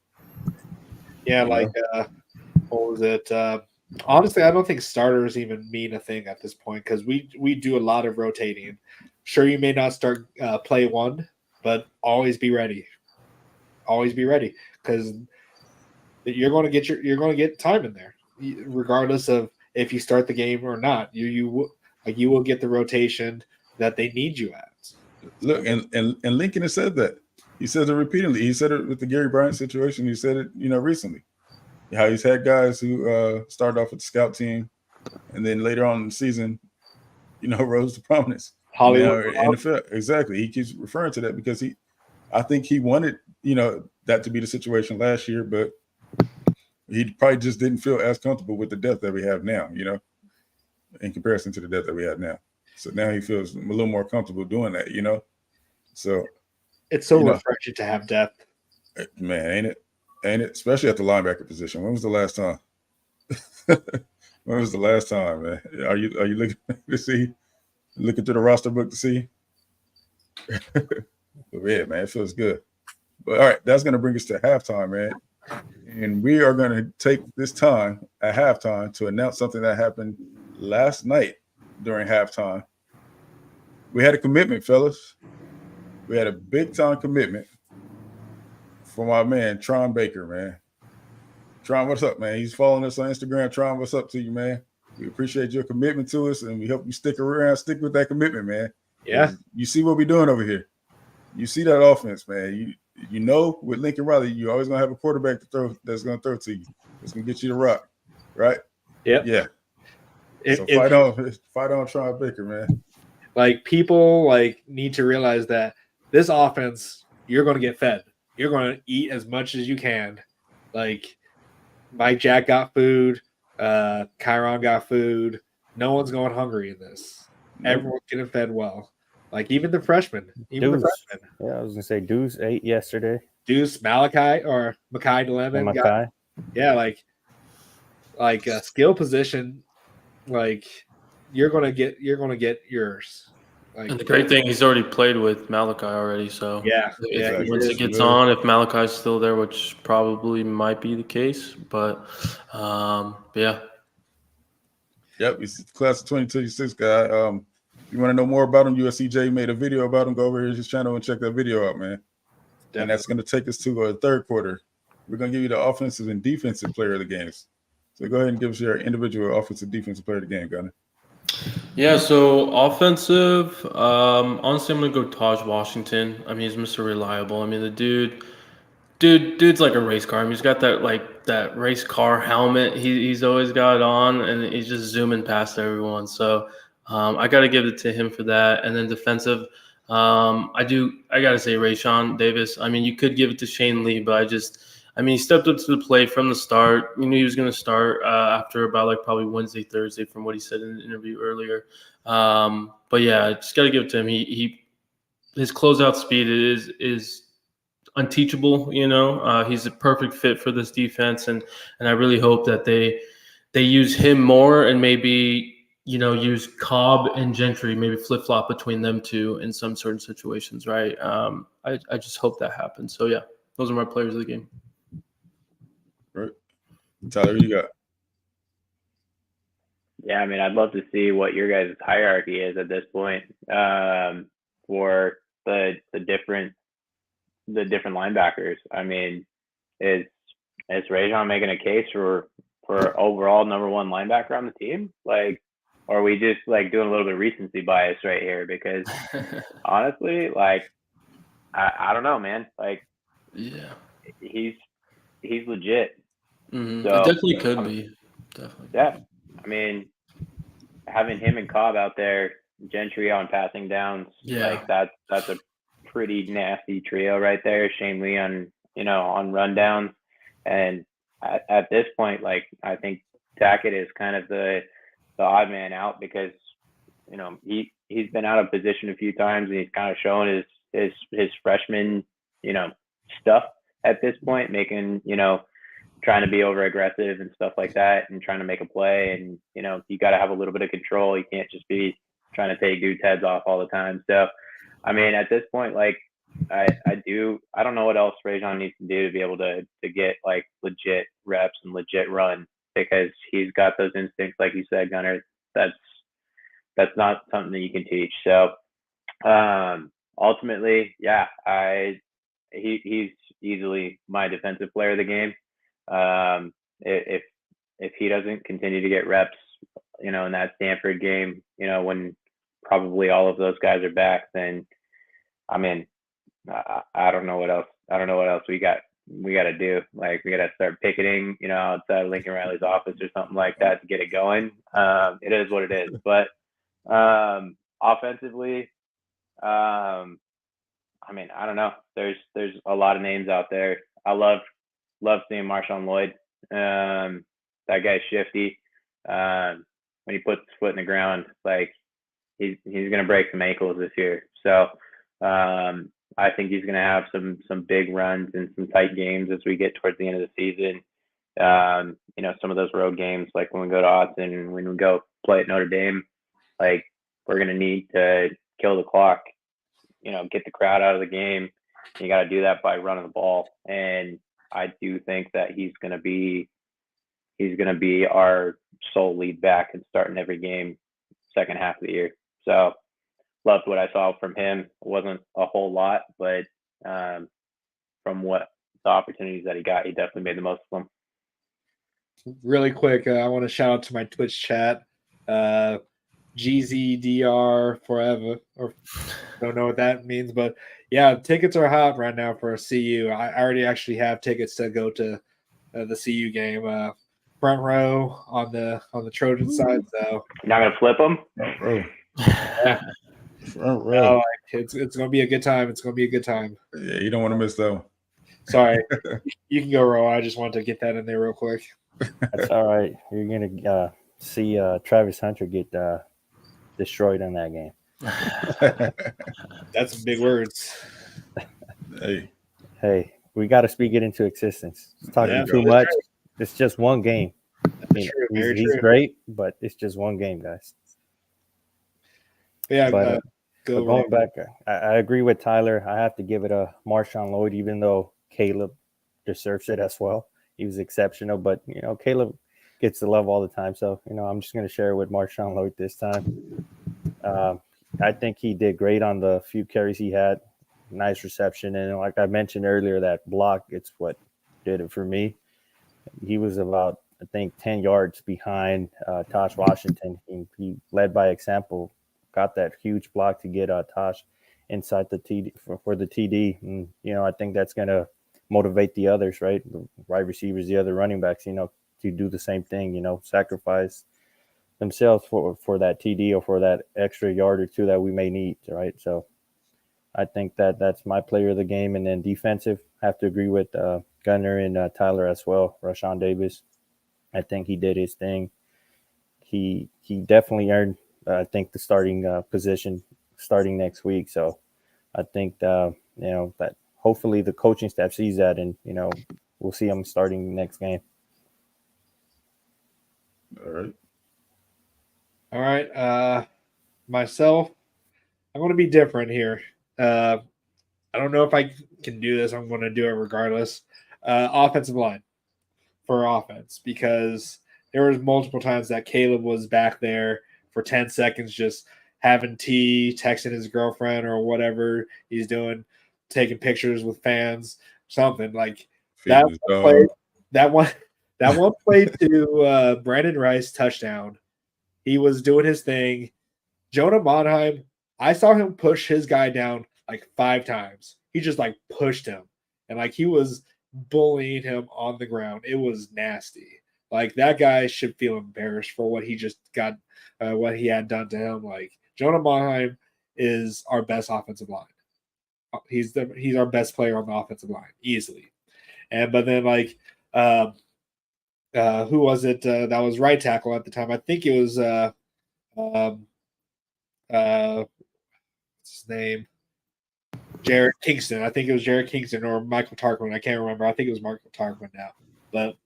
Yeah, what was it? Honestly, I don't think starters even mean a thing at this point because we do a lot of rotating. Sure, you may not start play one, but always be ready. Always be ready because you're going to get time in there, regardless of if you start the game or not. You will get the rotation that they need you at. Look, and Lincoln has said that. He says it repeatedly. He said it with the Gary Bryant situation. He said it, recently. How he's had guys who started off with the scout team, and then later on in the season, rose to prominence. Hollywood NFL, exactly. He keeps referring to that because I think he wanted, that to be the situation last year, but he probably just didn't feel as comfortable with the depth that we have now, in comparison to the depth that we have now. So now he feels a little more comfortable doing that, So it's so refreshing to have depth. Man, ain't it? Especially at the linebacker position. When was the last time? When was the last time, man? Are you looking to see? Looking through the roster book to see? But yeah, man, it feels good. But all right, that's going to bring us to halftime, man. And we are going to take this time at halftime to announce something that happened last night during halftime. We had a commitment, fellas. We had a big-time commitment from our man, Tron Baker, man. Tron, what's up, man? He's following us on Instagram. Tron, what's up to you, man? We appreciate your commitment to us, and we hope you stick around, stick with that commitment, man. Yeah. You see what we're doing over here. You see that offense, man. You know, with Lincoln Riley, you're always going to have a quarterback to throw that's going to throw to you. It's going to get you the rock, right? Yep. Yeah. So fight on Tron Baker, man. Like, people, need to realize that this offense, you're going to get fed. You're going to eat as much as you can. Like, Mike Jack got food. Chiron got food. No one's going hungry in this. Nope. Everyone's getting fed well. Like, even the freshmen. Yeah, I was going to say Deuce ate yesterday. Deuce, Malachi, or Makai DeLevin. Like a skill position, you're gonna get yours. And the great thing, he's already played with Malachi already. So once it gets on, if Malachi's still there, which probably might be the case, but yeah. Yep, he's class of 2026 guy. If you want to know more about him, USCJ made a video about him. Go over here to his channel and check that video out, man. Definitely. And that's going to take us to our third quarter. We're going to give you the offensive and defensive player of the games. So go ahead and give us your individual offensive defensive player of the game, Gunner. Yeah, so offensive, honestly, I'm going to go Taj Washington. I mean, he's Mr. Reliable. I mean, the dude's like a race car. I mean, he's got that race car helmet. He's always got it on, and he's just zooming past everyone. So I got to give it to him for that. And then defensive, I got to say Rayshawn Davis. I mean, you could give it to Shane Lee, but he stepped up to the plate from the start. You knew he was going to start after about probably Wednesday, Thursday, from what he said in the interview earlier. But yeah, I just got to give it to him. His closeout speed is unteachable. He's a perfect fit for this defense, and I really hope that they use him more and maybe use Cobb and Gentry, maybe flip flop between them two in some certain situations, right? I just hope that happens. So yeah, those are my players of the game. Right. Tyler, you got? Yeah, I mean, I'd love to see what your guys' hierarchy is at this point for the different linebackers. I mean, is Rajon making a case for overall number one linebacker on the team? Like, or are we just like doing a little bit of recency bias right here? Because honestly, like, I don't know, man. Like, Yeah. he's legit. Mm-hmm. So It definitely could be. Definitely. yeah, I mean, having him and Cobb out there, Gentry on passing downs, Yeah. like that's a pretty nasty trio right there. Shane Lee on on rundowns, and at this point, like I think Tackett is kind of the odd man out because he's been out of position a few times and he's kind of shown his freshman stuff at this point, making trying to be over aggressive and stuff like that and trying to make a play. And, you got to have a little bit of control. You can't just be trying to take dudes' heads off all the time. So, I mean, at this point, like I don't know what else Rajon needs to do to be able to get like legit reps and legit run, because he's got those instincts, like you said, Gunnar. That's not something that you can teach. So, ultimately, yeah, he's easily my defensive player of the game. If he doesn't continue to get reps, in that Stanford game, when probably all of those guys are back, then I mean, I don't know what else. I don't know what else we got to do. Like, we got to start picketing, outside of Lincoln Riley's office or something like that to get it going. It is what it is. But offensively, I mean, I don't know. There's a lot of names out there. I love seeing Marshawn Lloyd. That guy's shifty. When he puts his foot in the ground, like he's gonna break some ankles this year. So I think he's gonna have some big runs and some tight games as we get towards the end of the season. Some of those road games, like when we go to Austin, when we go play at Notre Dame, like we're gonna need to kill the clock. Get the crowd out of the game. You got to do that by running the ball. And I do think that he's going to be our sole lead back and starting every game second half of the year. So loved what I saw from him. It wasn't a whole lot, but from what the opportunities that he got, he definitely made the most of them. Really quick, I want to shout out to my Twitch chat. GZDR forever, or don't know what that means, but yeah, tickets are hot right now for CU. I already actually have tickets to go to the CU game, front row on the Trojan side. So you're not gonna flip them. Front row. No, it's gonna be a good time. It's gonna be a good time. Yeah, you don't want to miss that one. Sorry, you can go, Ro. I just wanted to get that in there real quick. That's all right. You're gonna see Travis Hunter get destroyed in that game. That's some big words. Hey, we got to speak it into existence. It's talking too much. It's just one game. He's great, but it's just one game, guys. Yeah, but going back, I agree with Tyler. I have to give it a Marshawn Lloyd, even though Caleb deserves it as well. He was exceptional, but Caleb gets the love all the time. So I'm just going to share it with Marshawn Lloyd this time. I think he did great on the few carries he had. Nice reception, and like I mentioned earlier, that block, it's what did it for me. He was about, I think, 10 yards behind Tosh Washington. He led by example, got that huge block to get Tosh inside the TD for the TD. And, I think that's going to motivate the others, right? The wide receivers, the other running backs, to do the same thing, sacrifice themselves for that TD or for that extra yard or two that we may need, right? So I think that's my player of the game. And then defensive, have to agree with Gunnar and Tyler as well. Rashawn Davis, I think he did his thing. He definitely earned, I think, the starting position starting next week. So I think, that hopefully the coaching staff sees that, and, we'll see him starting next game. All right. Myself, I'm going to be different here. I don't know if I can do this. I'm going to do it regardless. Offensive line for offense, because there was multiple times that Caleb was back there for 10 seconds just having tea, texting his girlfriend or whatever he's doing, taking pictures with fans, something like that. Play, that one play to Brandon Rice touchdown. He was doing his thing. Jonah Monheim, I saw him push his guy down like 5 times. He just like pushed him, and like he was bullying him on the ground. It was nasty. Like that guy should feel embarrassed for what he just got, what he had done to him. Like Jonah Monheim is our best offensive line. He's our best player on the offensive line easily. But then like who was it that was right tackle at the time? I think it was what's his name? Jared Kingston. I think it was Jared Kingston or Michael Tarquin. I can't remember. I think it was Michael Tarquin now. But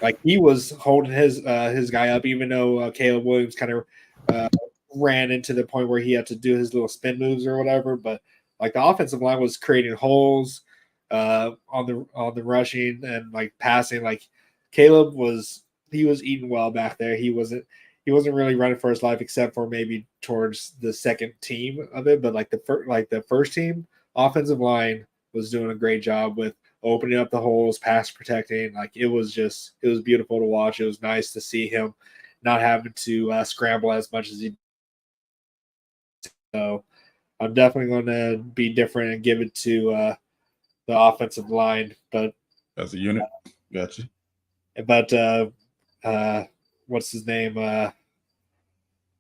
like he was holding his guy up, even though Caleb Williams kind of ran into the point where he had to do his little spin moves or whatever. But like the offensive line was creating holes on the rushing and like passing. Like Caleb was eating well back there. He wasn't really running for his life except for maybe towards the second team of it. But like the first team offensive line was doing a great job with opening up the holes, pass protecting. Like it was beautiful to watch. It was nice to see him not having to scramble as much as he did. So I'm definitely going to be different and give it to the offensive line. But as a unit, gotcha. But what's his name?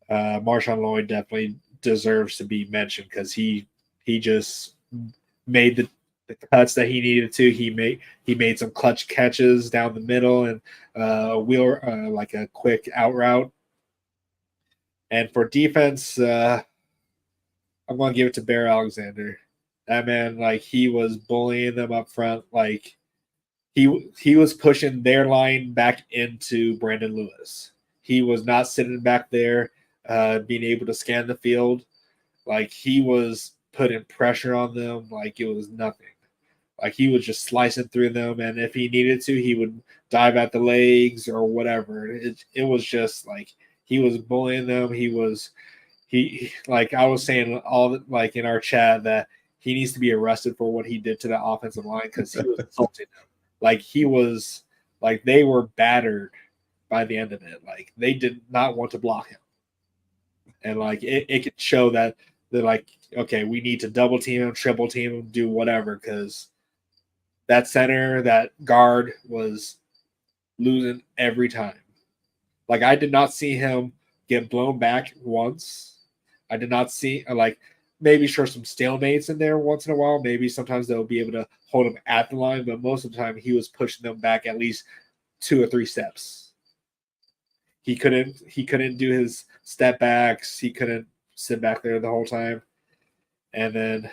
Marshawn Lloyd definitely deserves to be mentioned because he just made the cuts that he needed to. He made some clutch catches down the middle and like a quick out route. And for defense, I'm going to give it to Bear Alexander. That man, like he was bullying them up front. Like he was pushing their line back into Brandon Lewis. He was not sitting back there being able to scan the field. Like he was putting pressure on them like it was nothing. Like he was just slicing through them, and if he needed to, he would dive at the legs or whatever. It was just like he was bullying them. He like I was saying like in our chat that he needs to be arrested for what he did to the offensive line because he was insulting them. Like he was like they were battered by the end of it. Like they did not want to block him. And like it could show that they're like, okay, we need to double team him, triple team him, do whatever, because that center, that guard was losing every time. Like I did not see him get blown back once. I did not see like maybe sure some stalemates in there once in a while. Maybe sometimes they'll be able to hold him at the line, but most of the time he was pushing them back at least 2 or 3 steps. He couldn't do his step backs. He couldn't sit back there the whole time. And then,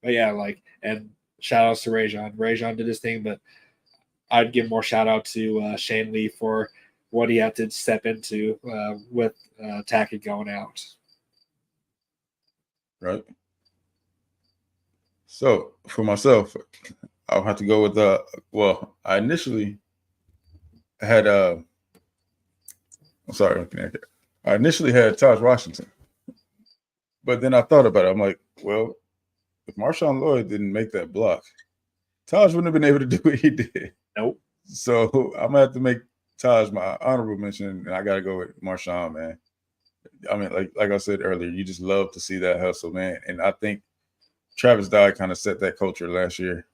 but yeah, like, and shout outs to Rajon. Rajon did his thing, but I'd give more shout out to Shane Lee for what he had to step into with Tackett going out. Right. So for myself, I'll have to go with well, I initially had I initially had Taj Washington. But then I thought about it. I'm like, well, if Marshawn Lloyd didn't make that block, Taj wouldn't have been able to do what he did. Nope. So I'm gonna have to make Taj my honorable mention, and I gotta go with Marshawn, man. I mean, like I said earlier, you just love to see that hustle, man. And I think Travis Dye kind of set that culture last year.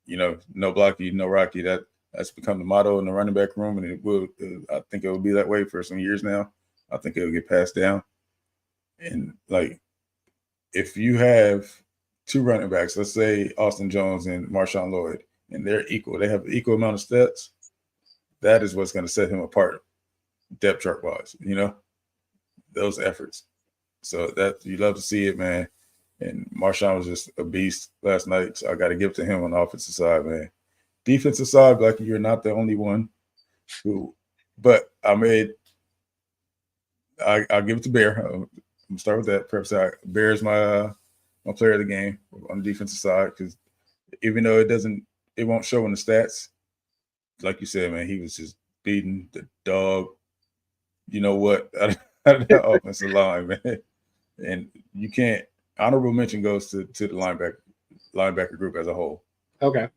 You know, no blocky, no rocky. That's become the motto in the running back room, and it will. I think it will be that way for some years now. I think it will get passed down. And like, if you have 2 running backs, let's say Austin Jones and Marshawn Lloyd, and they're equal, they have an equal amount of stats. That is what's going to set him apart, depth chart wise. You know, those efforts. So that you love to see it, man. And Marshawn was just a beast last night. So I got to give it to him on the offensive side, man. Defensive side, like you're not the only one but I'll give it to Bear. I'm gonna start with that. Perhaps Bear is my player of the game on the defensive side because even though it won't show in the stats, like you said, man, he was just beating the dog, you know what, out of the offensive line, man. And you can't. Honorable mention goes to the linebacker group as a whole. Okay.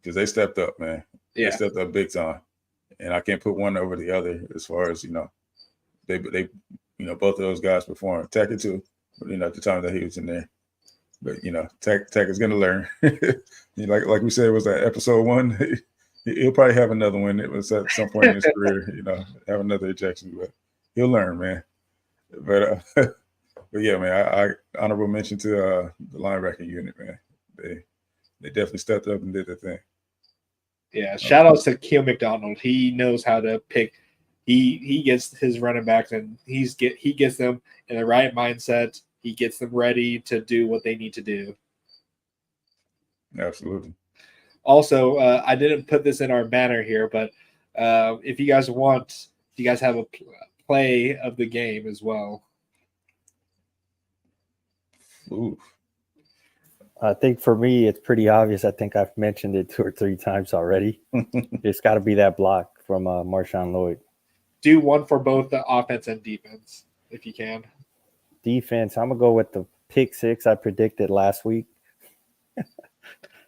Because they stepped up, man. Yeah. They stepped up big time. And I can't put one over the other as far as, they both of those guys performed. Tackett too, at the time that he was in there. But Tack is gonna learn. like we said, it was that episode 1. He'll probably have another one. It was at some point in his career, have another ejection, but he'll learn, man. But yeah, man, I honorable mention to the linebacking unit, man. They definitely stepped up and did their thing. Yeah, shout outs to Keel McDonald. He knows how to pick. He gets his running backs and he gets them in the right mindset. He gets them ready to do what they need to do. Absolutely. Also, I didn't put this in our banner here, but if you guys want, you guys have a play of the game as well. Ooh. I think for me, it's pretty obvious. I think I've mentioned it 2 or 3 times already. It's got to be that block from Marshawn Lloyd. Do one for both the offense and defense, if you can. Defense, I'm going to go with the pick 6 I predicted last week.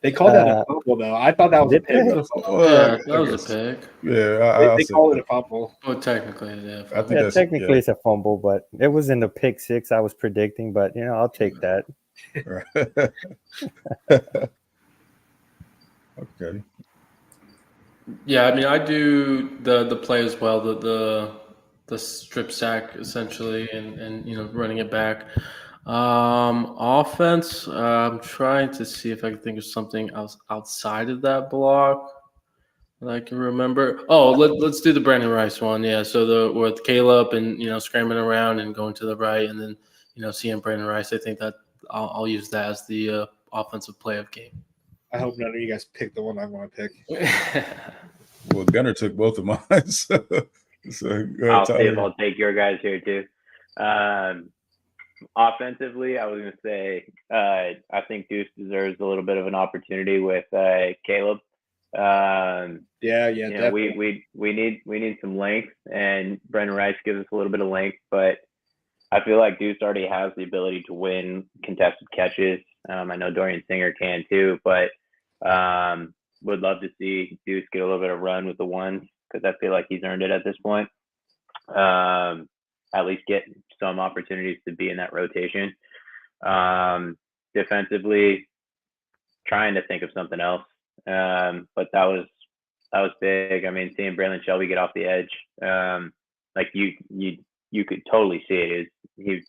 They called that a fumble, though. I thought that was a pick. Yeah, that was a pick. Yeah, they call it a fumble. Oh, technically, yeah. I think technically it's a fumble, but it was in the pick 6 I was predicting. But I'll take that. Okay. Yeah, I mean, I do the play as well. The strip sack essentially, and running it back. Offense, I'm trying to see if I can think of something else outside of that block that I can remember. Oh, let's do the Brandon Rice one. Yeah, so with Caleb and scrambling around and going to the right, and then seeing Brandon Rice. I think that I'll use that as the offensive play of game. I hope none of you guys pick the one I want to pick. Well, Gunner took both of mine, so I'll see if I'll take your guys here too. Offensively, I was going to say I think Deuce deserves a little bit of an opportunity with Caleb. Yeah. We need some length, and Brendan Rice gives us a little bit of length, but I feel like Deuce already has the ability to win contested catches. I know Dorian Singer can too, but would love to see Deuce get a little bit of run with the ones because I feel like he's earned it at this point. At least get some opportunities to be in that rotation. Defensively, trying to think of something else, but that was big. I mean, seeing Braylon Shelby get off the edge, like you could totally see it. He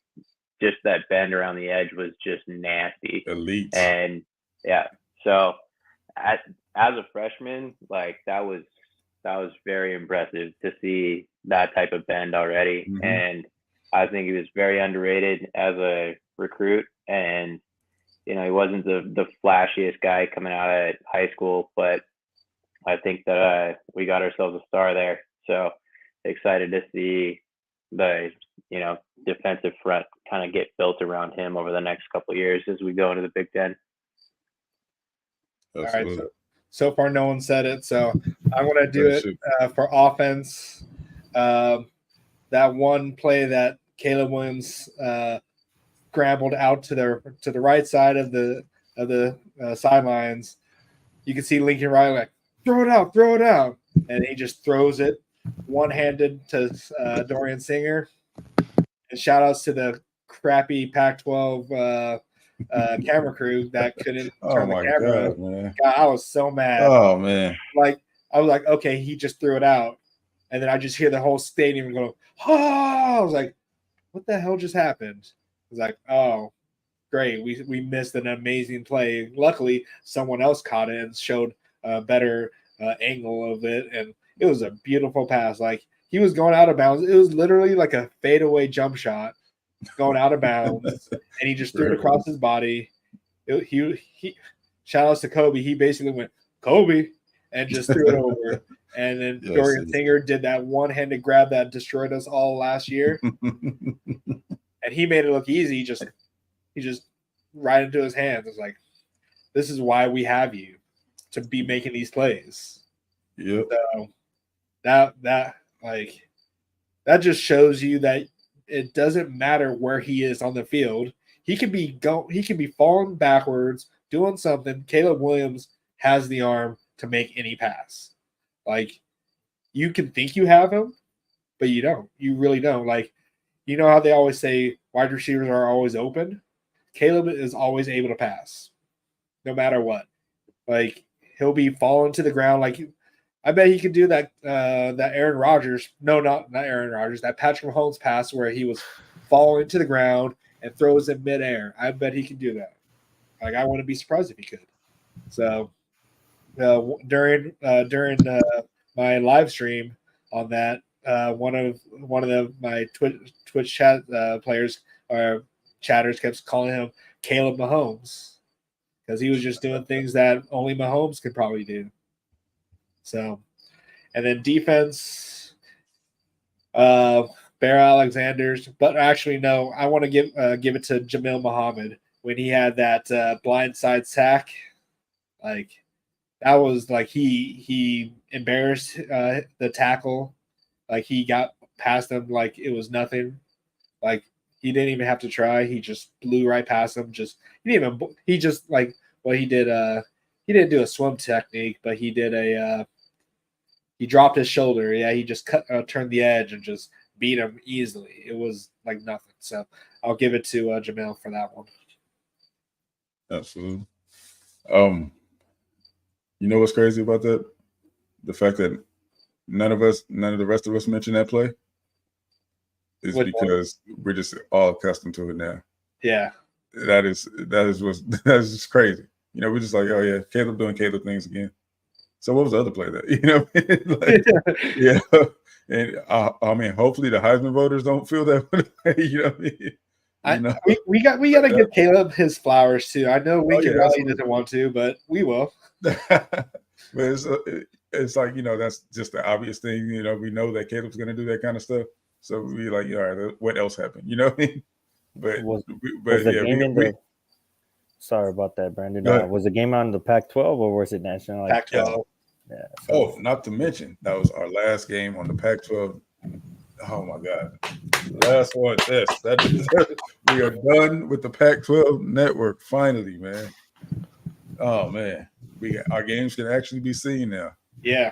just that bend around the edge was just nasty. Elite. And yeah, so as a freshman, like that was very impressive to see that type of bend already. Mm-hmm. And I think he was very underrated as a recruit. And he wasn't the flashiest guy coming out of high school, but I think that we got ourselves a star there. So excited to see the defensive front kind of get built around him over the next couple of years as we go into the Big Ten. Absolutely. All right, so far no one said it, so I'm going to do it for offense. That one play that Caleb Williams scrambled out to the right side of the sidelines, you can see Lincoln Riley like throw it out, and he just throws it one-handed to Dorian Singer. And shout outs to the crappy Pac-12 camera crew that couldn't turn the camera. God, man. God, I was so mad. Oh man. Like I was like, okay, he just threw it out. And then I just hear the whole stadium go, oh, I was like, what the hell just happened? I was like, oh, great. We missed an amazing play. Luckily, someone else caught it and showed a better angle of it. And it was a beautiful pass. Like he was going out of bounds. It was literally like a fadeaway jump shot going out of bounds. And he just threw it across his body. He shout outs to Kobe. He basically went, Kobe, and just threw it over. And then Dorian Singer did that one-handed grab that destroyed us all last year. And he made it look easy. He just right into his hands. It's like, this is why we have you to be making these plays. Yep. So that just shows you that it doesn't matter where he is on the field. He can be falling backwards, doing something. Caleb Williams has the arm to make any pass. Like, you can think you have him, but you don't. You really don't. Like, you know how they always say wide receivers are always open? Caleb is always able to pass, no matter what. Like, he'll be falling to the ground. Like, I bet he could do that Aaron Rodgers. No, not Aaron Rodgers. That Patrick Mahomes pass where he was falling to the ground and throws in midair. I bet he can do that. Like, I wouldn't be surprised if he could. So during my live stream on that, one of my Twitch chat players or chatters kept calling him Caleb Mahomes because he was just doing things that only Mahomes could probably do. So, and then defense, Bear Alexander's, but actually no, I want to give it to Jamil Muhammad when he had that blindside sack. Like, that was like he embarrassed the tackle. Like, he got past him like it was nothing. Like, he didn't even have to try. He just blew right past him. He didn't he didn't do a swim technique, but he did he dropped his shoulder. Yeah, he just turned the edge and just beat him easily. It was like nothing. So I'll give it to Jamel for that one. Absolutely. You know what's crazy about that? The fact that none of the rest of us mentioned that play is because we're just all accustomed to it now. Yeah. That is just crazy. You know, we're just like, oh yeah, Caleb doing Caleb things again. So what was the other play that, you know? Like, yeah. And I mean, hopefully the Heisman voters don't feel that way. You know what I mean? We got to give Caleb his flowers too. I know Lincoln Riley doesn't want to, but we will. But it's like, you know, that's just the obvious thing. You know, we know that Caleb's going to do that kind of stuff. So we like, all right, what else happened? You know what I mean? Sorry about that, Brandon. Was the game on the Pac-12 or was it national? Pac-12. Yeah. Oh, not to mention, that was our last game on the Pac-12. Oh, my God. Last one. Yes. We are done with the Pac-12 network, finally, man. Oh, man. Our games can actually be seen now. Yeah.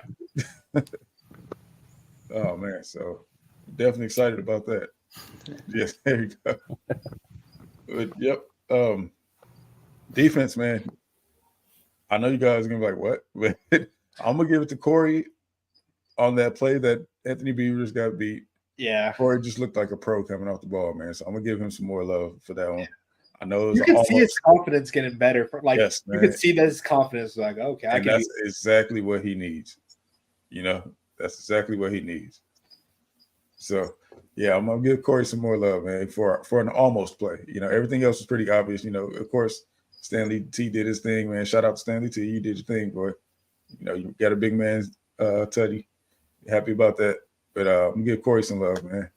Oh, man. So definitely excited about that. Yes, there you go. But, yep. Defense, man. I know you guys are gonna be like, what? But I'm gonna give it to Corey on that play that Anthony Beavers got beat. Yeah. Corey just looked like a pro coming off the ball, man. So I'm gonna give him some more love for that one. I know it was you can see his confidence getting better. Yes, you can see that his confidence is like, okay, and that's exactly what he needs. You know, that's exactly what he needs. So yeah, I'm gonna give Corey some more love, man, for an almost play. You know, everything else was pretty obvious. You know, of course, Stanley T did his thing, man. Shout out to Stanley T. You did your thing, boy. You know, you got a big man's tutty. Happy about that. But I'm gonna give Corey some love, man.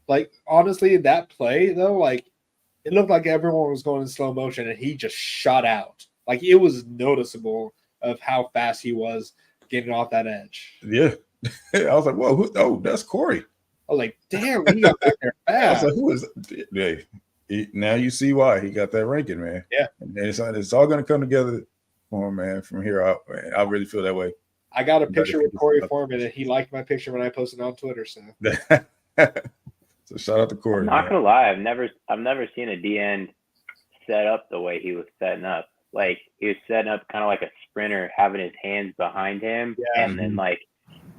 Like, honestly, that play though, like, it looked like everyone was going in slow motion and he just shot out. Like, it was noticeable of how fast he was getting off that edge. Yeah. I was like, whoa, oh, that's Corey. I was like, damn, he got back there fast. I was like, who is that? Yeah. Now you see why he got that ranking, man. Yeah. And it's all going to come together for him, man, from here out. Man. I really feel that way. I got a picture with Corey Foreman, and he liked my picture when I posted on Twitter. So shout out to Corey. I'm not gonna lie, I've never seen a D end set up the way he was setting up. Like, he was setting up kind of like a sprinter, having his hands behind him, and then, like,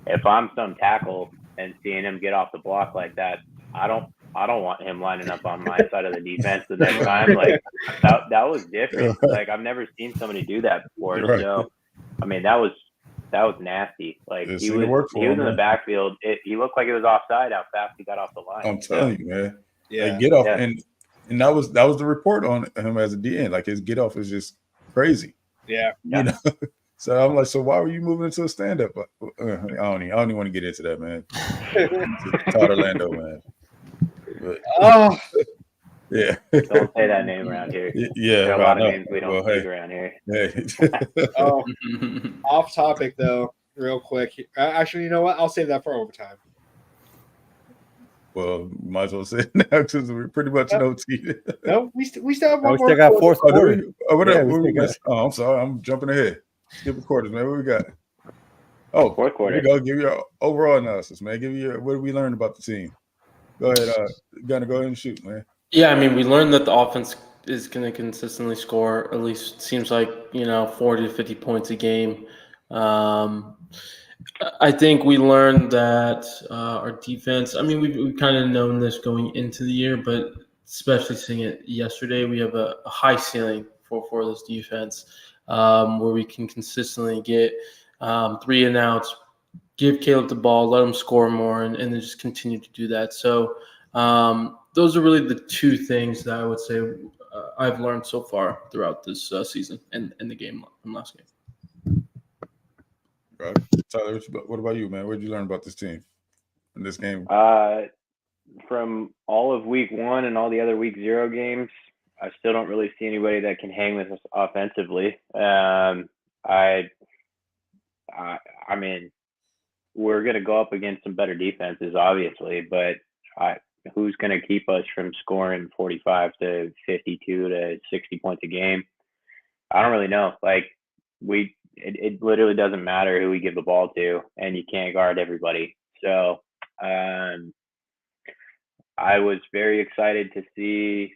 if I'm some tackle and seeing him get off the block like that, I don't want him lining up on my side of the defense the next time. Like, that was different. Like, I've never seen somebody do that before. Right. So, I mean, that was nasty. Like, he was in the backfield. He looked like it was offside how fast he got off the line. I'm telling you, man. Yeah, like, get off, and that was the report on him as a DN. Like, his get off is just crazy. Yeah, you know. So I'm like, so why were you moving into a stand up? I don't even want to get into that, man. Todd Orlando, man. But, yeah. Don't say that name around here. Yeah, there are a lot of names we don't speak around here. Hey. Off topic though. real quick. Actually, you know what? I'll save that for overtime. Well, might as well say it now because we're pretty much in OT. No, we still have No, one we more. still got quarter. fourth Oh, do quarter. we? Oh, what Yeah, up? we What still we got missed? Oh, I'm sorry. I'm jumping ahead. Skip the quarters, man. What we got? Oh, Fourth here quarter. we go. Give your overall analysis, man. Give you what did we learn about the team? Go ahead. Gonna go ahead and shoot, man. Yeah, I mean, we learned that the offense is going to consistently score at least seems like 40 to 50 points a game. I think we learned that our defense. I mean, we've kind of known this going into the year, but especially seeing it yesterday, we have a high ceiling for this defense where we can consistently get 3 and outs, give Caleb the ball, let him score more, and then just continue to do that. So those are really the two things that I would say I've learned so far throughout this season and the game from last game. Right. Tyler, what about you, man? What did you learn about this team in this game? From all of week 1 and all the other week 0 games, I still don't really see anybody that can hang with us offensively. I mean, we're going to go up against some better defenses, obviously, but who's going to keep us from scoring 45 to 52 to 60 points a game? I don't really know. Like, it literally doesn't matter who we give the ball to, and you can't guard everybody. So I was very excited to see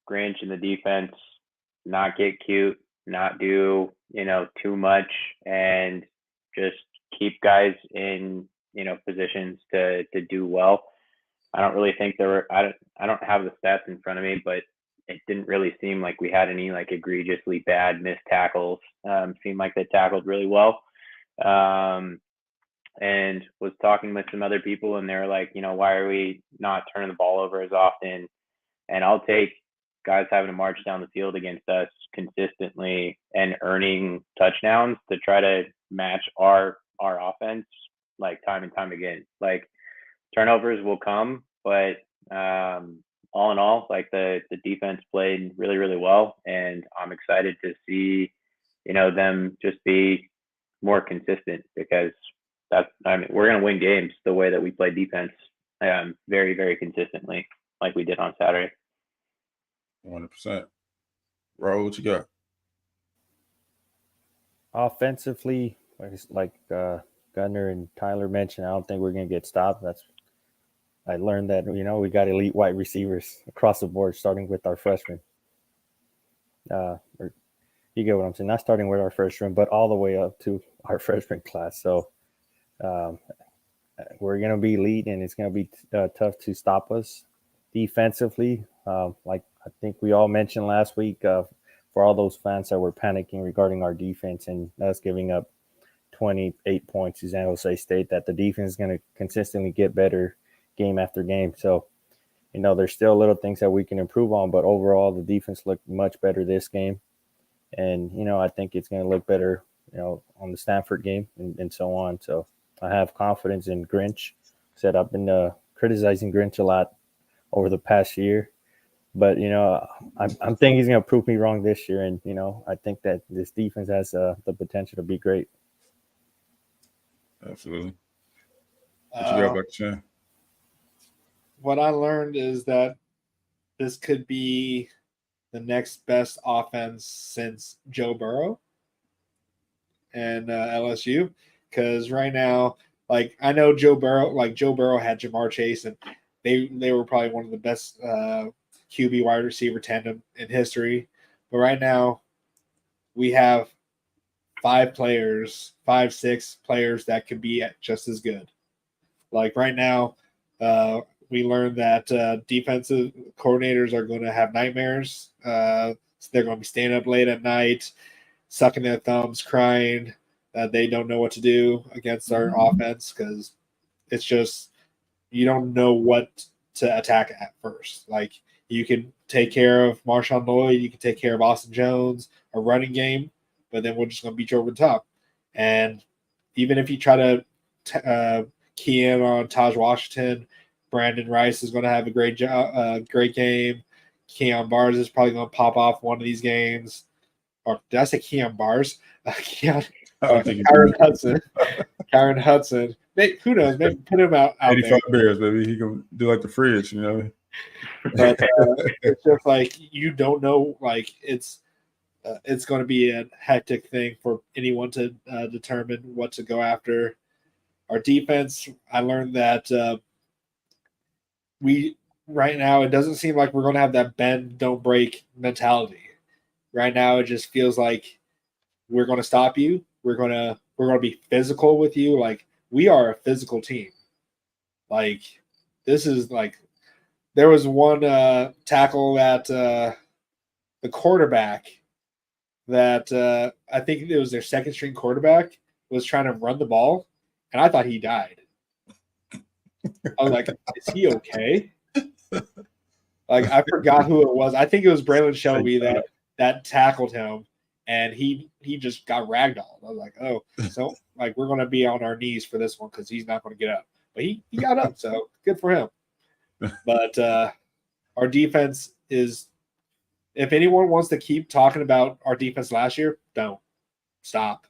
Grinch and the defense not get cute, not do too much, and just keep guys in positions to do well. I don't really think there were. I don't have the stats in front of me, but it didn't really seem like we had any like egregiously bad missed tackles. Seemed like they tackled really well. And was talking with some other people, and they were like, why are we not turning the ball over as often? And I'll take guys having to march down the field against us consistently and earning touchdowns to try to match our offense, like time and time again. Like, turnovers will come, but all in all, like the defense played really, really well, and I'm excited to see, them just be more consistent because we're gonna win games the way that we play defense, very, very consistently, like we did on Saturday. 100%. Raul, what you got? Offensively, like Gunnar and Tyler mentioned, I don't think we're going to get stopped. I learned that, we got elite wide receivers across the board, starting with our freshmen. You get what I'm saying? Not starting with our freshman, but all the way up to our freshman class. So we're going to be elite, and it's going to be tough to stop us defensively. Like I think we all mentioned last week, for all those fans that were panicking regarding our defense and us giving up 28 points to San Jose State, that the defense is going to consistently get better game after game. So, there's still little things that we can improve on, but overall the defense looked much better this game. And, I think it's going to look better, on the Stanford game and so on. So I have confidence in Grinch. Said I've been criticizing Grinch a lot over the past year, but, I'm thinking he's going to prove me wrong this year. And, I think that this defense has the potential to be great. Absolutely. What you got about Chan? What I learned is that this could be the next best offense since Joe Burrow and LSU. Because right now, like, I know Joe Burrow had Jamar Chase, and they were probably one of the best QB wide receiver tandem in history. But right now, we have 5, 6 players that could be just as good. Like right now, we learned that defensive coordinators are going to have nightmares. So they're going to be staying up late at night, sucking their thumbs, crying that they don't know what to do against our offense because it's just you don't know what to attack at first. Like, you can take care of Marshawn Lloyd, you can take care of Austin Jones, a running game, but then we're just going to beat you over the top. And even if you try to key in on Taj Washington, Brandon Rice is going to have a great game. Keon Bars is probably going to pop off one of these games. Or did I say Keon Bars? Keon. don't think Kyron Hudson. Maybe, who knows? Maybe put him out 85 there. Bears, baby. He can do like the fridge, you know. But it's just like you don't know. Like it's going to be a hectic thing for anyone to determine what to go after. Our defense, I learned that we right now it doesn't seem like we're going to have that bend don't break mentality. Right now, it just feels like we're going to stop you. We're going to be physical with you. Like we are a physical team. Like this is like there was one tackle that the quarterback that I think it was their second string quarterback was trying to run the ball, and I thought he died. I was like, is he okay? Like I forgot who it was. I think it was Braylon Shelby that tackled him, and he just got ragdolled. I was like, oh, so like we're gonna be on our knees for this one because he's not gonna get up. But he got up, so good for him. But our defense is, if anyone wants to keep talking about our defense last year, don't stop.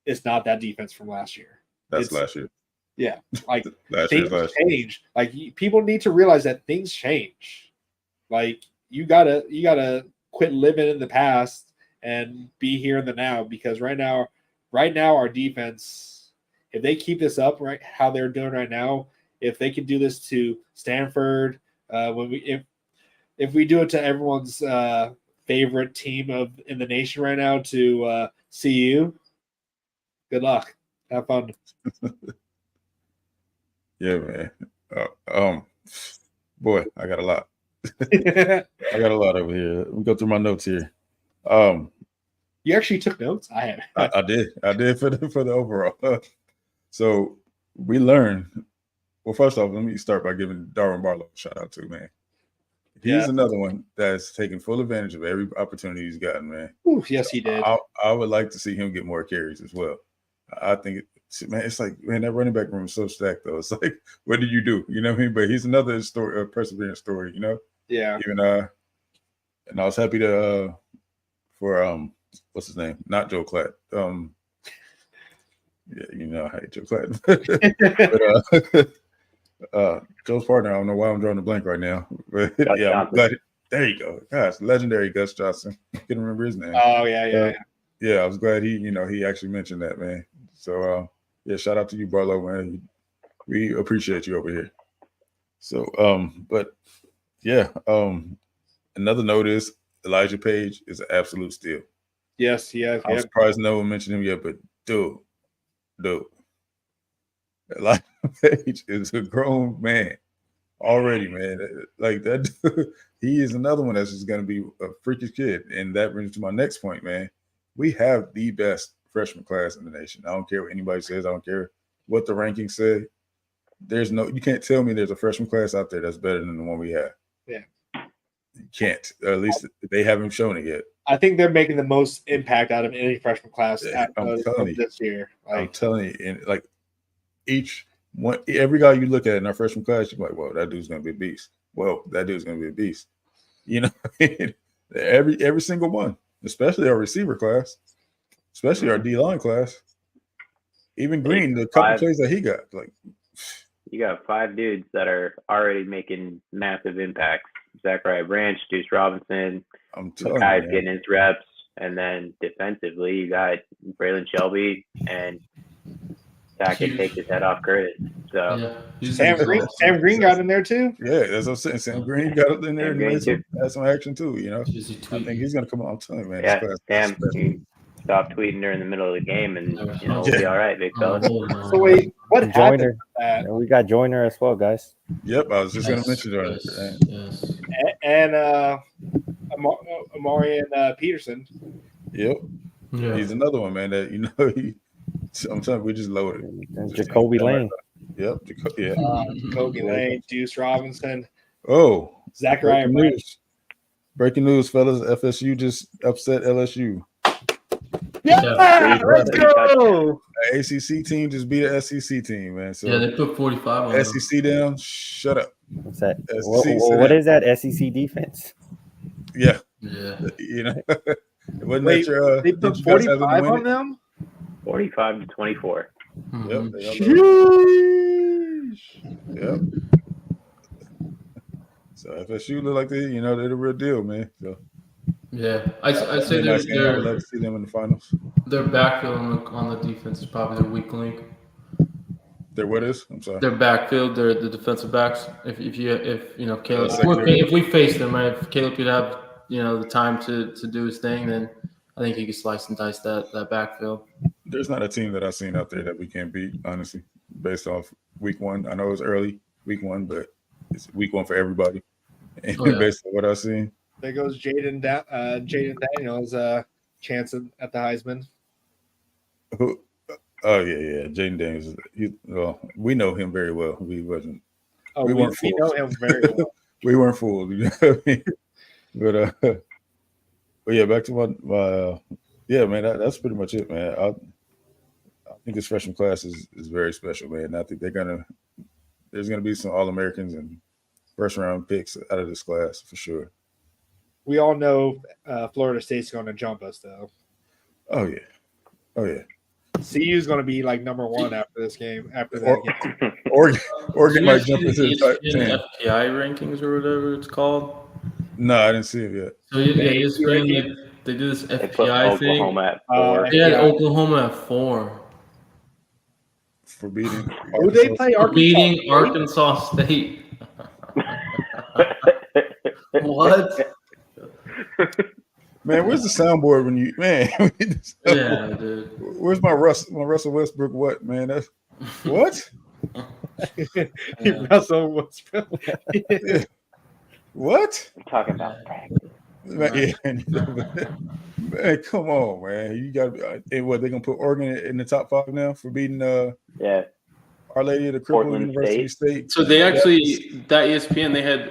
It's not that defense from last year. That's last year. Yeah, like things change. Like people need to realize that things change. Like you gotta quit living in the past and be here in the now, because right now our defense, if they keep this up right how they're doing right now, if they can do this to Stanford, if we do it to everyone's favorite team in the nation right now, to CU, good luck. Have fun. Yeah, man. Boy, I got a lot. I got a lot over here. Let me go through my notes here. You actually took notes? I have. I did for the overall. So we learned. Well, first off, let me start by giving Darwin Barlow a shout out to, man. He's another one that's taken full advantage of every opportunity he's gotten, man. Ooh, yes, he did. I would like to see him get more carries as well. I think it's like, man, that running back room is so stacked, though. It's like, what do? You know what I mean? But he's another story, perseverance story, you know? Yeah. Even and I was happy to for what's his name? Not Joe Klatt. Yeah, you know, I hate Joe Klatt. But Joe's partner, I don't know why I'm drawing a blank right now. But yeah, I'm glad. There you go. Gosh, legendary Gus Johnson. I can't remember his name. Oh yeah. Yeah, I was glad he actually mentioned that, man. So yeah, shout out to you, Barlow, man. We appreciate you over here. So but yeah, another note is Elijah Page is an absolute steal. Yes, yeah. I'm surprised no one mentioned him yet, but dude. Elijah Page is a grown man already, man. Like that dude, he is another one that's just gonna be a freakish kid. And that brings me to my next point, man. We have the best freshman class in the nation. I don't care what anybody says. I don't care what the rankings say. You can't tell me there's a freshman class out there that's better than the one we have. Yeah. You can't. Or at least they haven't shown it yet. I think they're making the most impact out of any freshman class this year. I'm telling you, and like every guy you look at in our freshman class, you're like, "Whoa, that dude's gonna be a beast." Well, that dude's gonna be a beast. You know, every single one, especially our receiver class, especially our D-line class. Even Green, the couple plays that he got, like you got 5 dudes that are already making massive impacts. Zachariah Branch, Deuce Robinson, I'm telling guys you, getting his reps, and then defensively you got Braylon Shelby and Zach can take his head off Curtis. So Sam Green got in there too. Yeah, that's what I'm saying. Sam Green got in there and had some action too. You know, I think he's gonna come on. I'm telling you, man. Yeah, Sam, stop tweeting during the middle of the game, and we'll be all right, big fella. So wait, what happened? We got Joyner as well, guys. Yep, I was just gonna mention Joyner. Yes. And Amari and Peterson. Yep, he's another one, man. That I'm telling you, we just loaded. And Jacoby Lane. Yep, Jacoby Lane, Deuce Robinson. Oh, Zachariah Branch. Breaking news, fellas. FSU just upset LSU. Yeah, let's go. The ACC team just beat an SEC team, man. So yeah, they put 45 on SEC down. Shut up. What's that? SEC, what is that SEC defense? Yeah. Yeah. You know, wasn't that your? They put 45 on them. 45-24. Mhm. Yep. So FSU look like they're the real deal, man. So Yeah, I'd that'd say be a nice game. I would their love to see them in the finals. backfield on the defense is probably their weak link. Their what is? I'm sorry. Their backfield, the defensive backs. If Caleb, secondary. if we face them, right? If Caleb could have the time to do his thing, then I think he could slice and dice that backfield. There's not a team that I've seen out there that we can't beat, honestly, based off week one. I know it's early, week one, but it's week one for everybody. And based on what I've seen. There goes Jaden Daniels' chance at the Heisman. Oh yeah, Jaden Daniels. We know him very well. We wasn't. Oh, we weren't we fooled. know him very well. We weren't fooled. You know what I mean? But yeah, back to my yeah, man. That's pretty much it, man. I think this freshman class is very special, man. I think there's gonna be some All-Americans and first round picks out of this class for sure. We all know Florida State's going to jump us, though. Oh yeah. CU's going to be like number one after this game. After that game. Oregon might jump into the top 10. FPI rankings or whatever it's called. No, I didn't see it yet. So ESPN, they do this They put FPI thing. Oklahoma at 4. They had Oklahoma at 4 for beating. Who they play? beating Arkansas State. What? Man, where's the soundboard when you Yeah, dude. Where's my Russell Westbrook? What, man? That's what? Russell Westbrook. What? I'm talking about practice. Man, come on, man. You got and what? They gonna put Oregon in the top 5 now for beating Our Lady of the Cripple Portland University State. So they actually that ESPN they had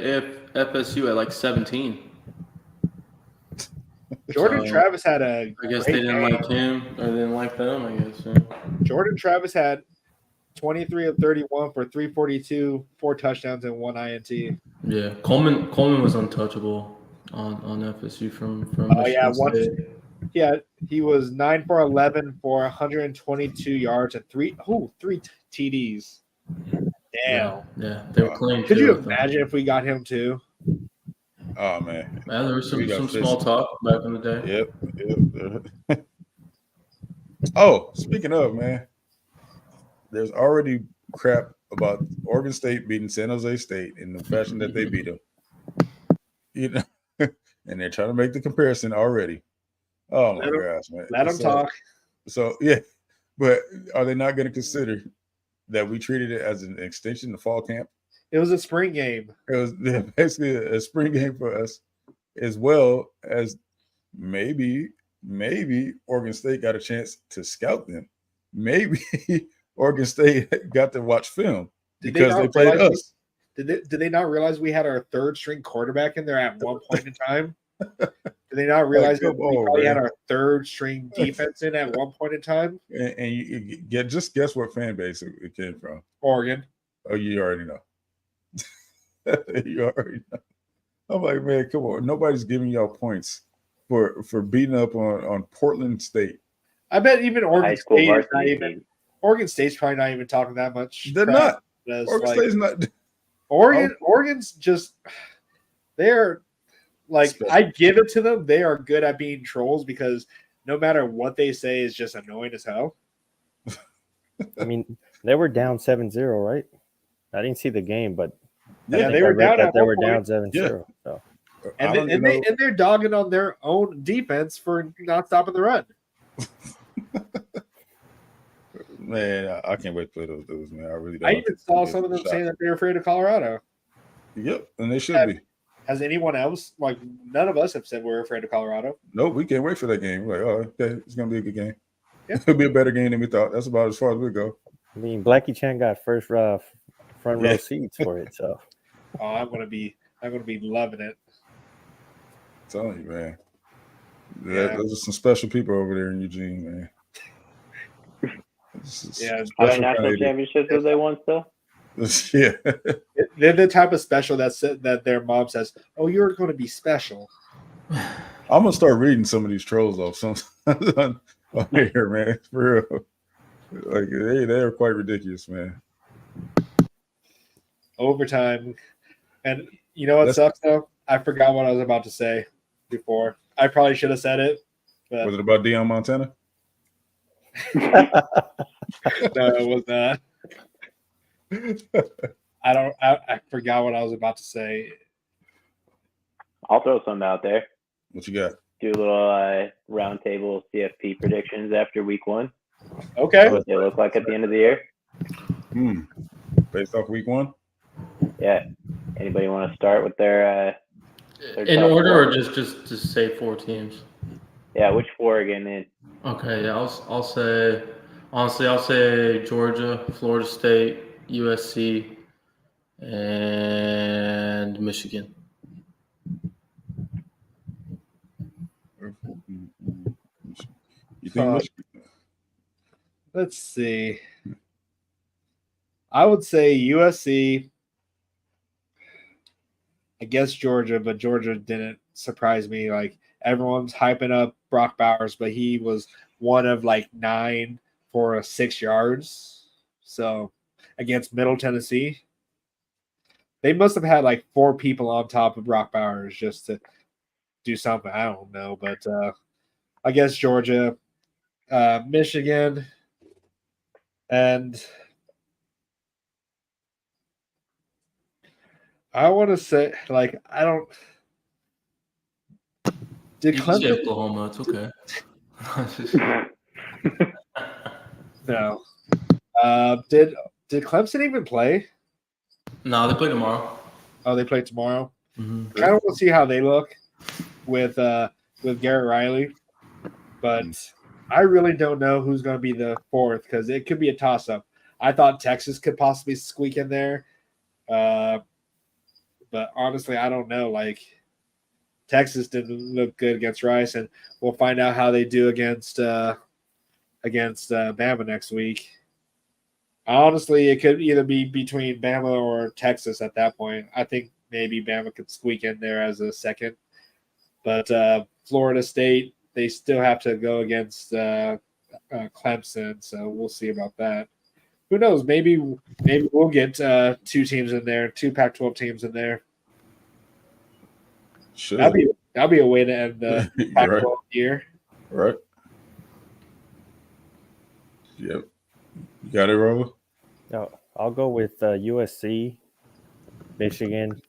FSU at like 17. Jordan Travis had I guess they didn't like him or they didn't like them. I guess. Yeah. Jordan Travis had 23 of 31 for 342, 4 touchdowns and 1 INT. Yeah, Coleman was untouchable on FSU from. Oh yeah, he was 9 for 11 for 122 yards and 3 TDs. Damn. Yeah, they were clean. Could you imagine if we got him too? Oh man. Yeah, there was some small talk back in the day. Yep. Oh, speaking of, man, there's already crap about Oregon State beating San Jose State in the fashion that they beat them. And they're trying to make the comparison already. Oh my gosh, man. Let them talk. So yeah, but are they not going to consider that we treated it as an extension of fall camp? It was a spring game. It was basically a spring game for us, as well as maybe Oregon State got a chance to scout them. Maybe Oregon State got to watch film because they played us. Did they not realize we had our 3rd string quarterback in there at one point in time? Did they not realize that we probably had our 3rd string defense in at one point in time? And you just guess what fan base it came from? Oregon. Oh, you already know. You already know. I'm like, man, come on. Nobody's giving y'all points for beating up on Portland State. I bet even Oregon State's probably not even talking that much. They're not. Oregon State's not. Oregon's just they're like special. I give it to them. They are good at being trolls because no matter what they say is just annoying as hell. I mean, they were down 7-0, right? I didn't see the game, but yeah, they were down 7-0. Yeah. So. And they're dogging on their own defense for not stopping the run. Man, I can't wait to play those dudes, man. I really don't. I even saw some of them saying that they're afraid of Colorado. Yep, and they should be. Has anyone else, like none of us have said we're afraid of Colorado? Nope, we can't wait for that game. We're like, oh, okay, it's going to be a good game. Yeah. It'll be a better game than we thought. That's about as far as we go. I mean, Blackie Chan got front row seats for it, so. Oh, I'm gonna be loving it. I'm telling you, man. Those are some special people over there in Eugene, man. Yeah, how many national championships have they won still? Yeah, they're the type of special that their mom says, "Oh, you're going to be special." I'm gonna start reading some of these trolls off. on here, man. For real. Like they are quite ridiculous, man. Overtime. And you know what Let's- sucks though? I forgot what I was about to say before. I probably should have said it, but Was it about Deion Montana? no, it was not. I forgot what I was about to say. I'll throw something out there. What you got? Do a little roundtable CFP predictions after week 1. Okay. What they look like at the end of the year. Based off week 1? Yeah. Anybody want to start with their In top order, 4? or just say 4 teams? Yeah, which 4 are getting in? Okay, yeah, I'll say honestly, I'll say Georgia, Florida State, USC, and Michigan. You think Michigan? Let's see. I would say USC. I guess Georgia, but Georgia didn't surprise me. Like everyone's hyping up Brock Bowers, but he was one of like 9 for 6 yards. So against Middle Tennessee, they must have had like 4 people on top of Brock Bowers just to do something. I don't know, but I guess Georgia, Michigan, and I want to say, like, I don't. Did You can say Clemson? Oklahoma, it's okay. No. Did Clemson even play? No, they play tomorrow. Oh, they play tomorrow. Mm-hmm. I don't want to see how they look with Garrett Riley, but I really don't know who's going to be the 4th because it could be a toss-up. I thought Texas could possibly squeak in there, but honestly, I don't know. Like Texas didn't look good against Rice, and we'll find out how they do against Bama next week. Honestly, it could either be between Bama or Texas at that point. I think maybe Bama could squeak in there as a second. But Florida State, they still have to go against Clemson, so we'll see about that. Who knows? Maybe we'll get 2 teams in there, 2 Pac-12 teams in there. Sure. That'll be a way to end the Pac-12 Right. year. Right. Yep. You got it, Rover? No, I'll go with USC, Michigan,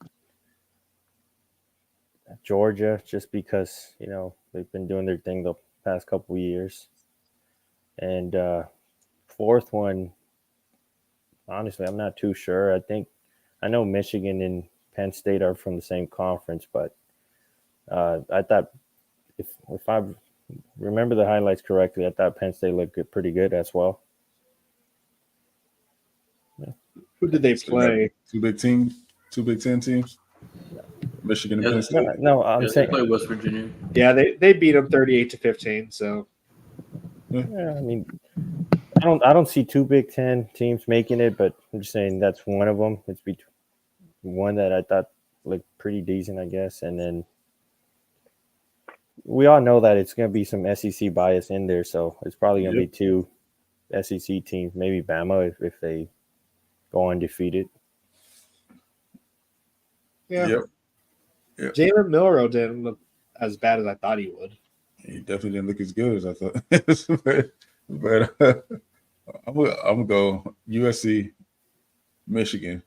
Georgia, just because they've been doing their thing the past couple of years. And 4th one, honestly, I'm not too sure. I know Michigan and Penn State are from the same conference, but I thought if I remember the highlights correctly, I thought Penn State looked pretty good as well. Who did they So play? 2 Big Ten teams. Michigan and Penn State. No, I'm They saying play West Virginia. Yeah, they beat them 38-15. So yeah, I mean, I don't see 2 Big Ten teams making it, but I'm just saying that's one of them. It's one that I thought looked pretty decent, I guess. And then we all know that it's going to be some SEC bias in there, so it's probably going to be 2 SEC teams, maybe Bama if they go undefeated. yeah, Yep. Jalen Milroe didn't look as bad as I thought he would. He definitely didn't look as good as I thought. but I'm gonna go USC, Michigan.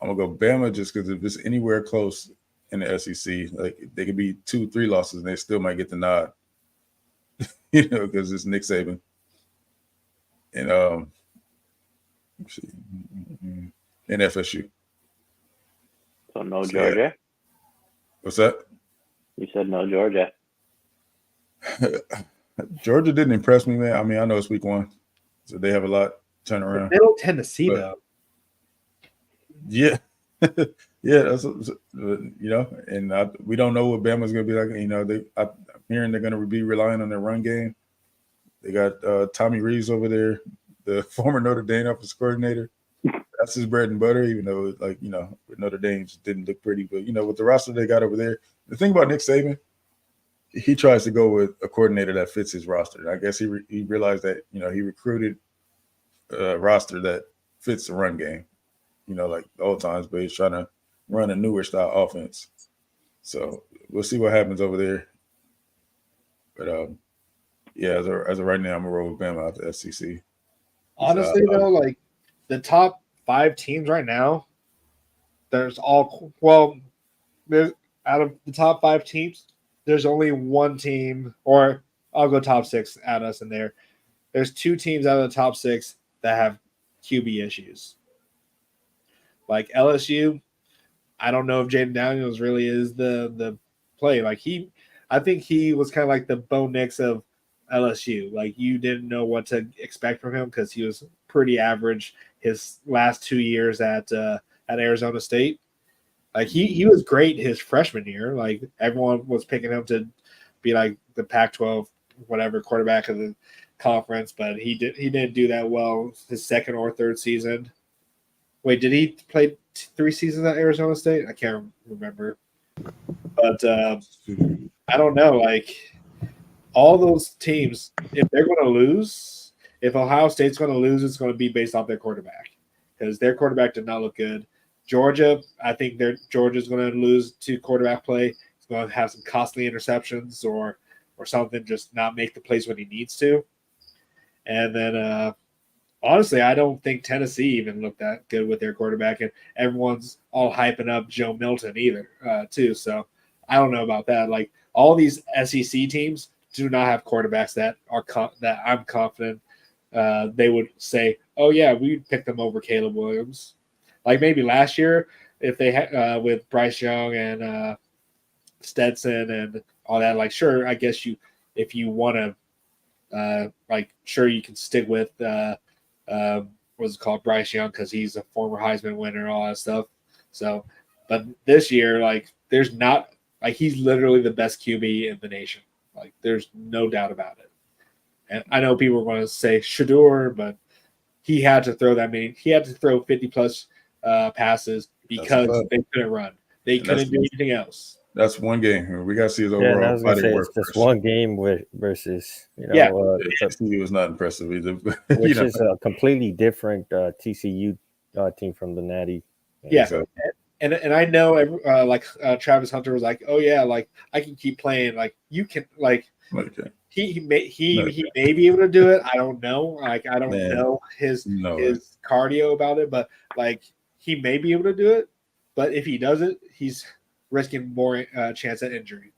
I'm gonna go Bama just because if it's anywhere close in the SEC, like they could be 2-3 losses and they still might get the nod. Because it's Nick Saban. And let's see, and FSU. So no So, Georgia. What's that? You said no Georgia. Georgia didn't impress me, man. I mean, I know it's week 1, so they have a lot to turn around. Middle Tennessee, But- though. Yeah, yeah. That's and we don't know what Bama's gonna be like. I'm hearing they're gonna be relying on their run game. They got Tommy Reeves over there, the former Notre Dame offensive coordinator. That's his bread and butter, even though Notre Dame just didn't look pretty. But with the roster they got over there, the thing about Nick Saban, he tries to go with a coordinator that fits his roster. I guess he realized that he recruited a roster that fits the run game, like the old times, but he's trying to run a newer style offense. So we'll see what happens over there. But yeah, as of right now, I'm gonna roll with Bama out the SEC. Honestly, though, like the top 5 teams right now, there's out of the top 5 teams, there's only one team, or I'll go top 6, add us in there. There's 2 teams out of the top 6 that have QB issues. Like LSU, I don't know if Jaden Daniels really is the play. Like I think he was kind of like the Bo Nix of LSU. Like you didn't know what to expect from him because he was pretty average his last 2 years at Arizona State. Like he was great his freshman year. Like everyone was picking him to be like the Pac-12 whatever quarterback of the conference, but he didn't do that well his second or third season. Wait, did he play 3 seasons at Arizona State? I can't remember. But I don't know. Like all those teams, if they're going to lose, if Ohio State's going to lose, it's going to be based off their quarterback because their quarterback did not look good. Georgia, I think Georgia's going to lose to quarterback play. He's going to have some costly interceptions or something, just not make the plays when he needs to. And then honestly, I don't think Tennessee even looked that good with their quarterback, and everyone's all hyping up Joe Milton either, too. So I don't know about that. Like all these SEC teams do not have quarterbacks that that I'm confident they would say, "Oh yeah, we picked them over Caleb Williams." Like maybe last year, if they had with Bryce Young and Stetson and all that, like sure, I guess if you want to, sure you can stick with what's it called, Bryce Young because he's a former Heisman winner and all that stuff. So, but this year, like there's not like he's literally the best QB in the nation. Like there's no doubt about it. And I know people are going to say Shador, but he had to throw that many. He had to throw 50+ passes because they couldn't run. They couldn't do anything else. That's one game. We got to see his overall body work. It's just one game versus TCU was not impressive either. Which is a completely different TCU team from the Natty. Yeah, so. And I know Travis Hunter was like, oh yeah, like I can keep playing. Like you can like. Okay. He may be able to do it. I don't know. Like I don't know his cardio about it, but like he may be able to do it. But if he doesn't, he's risking more chance at injury.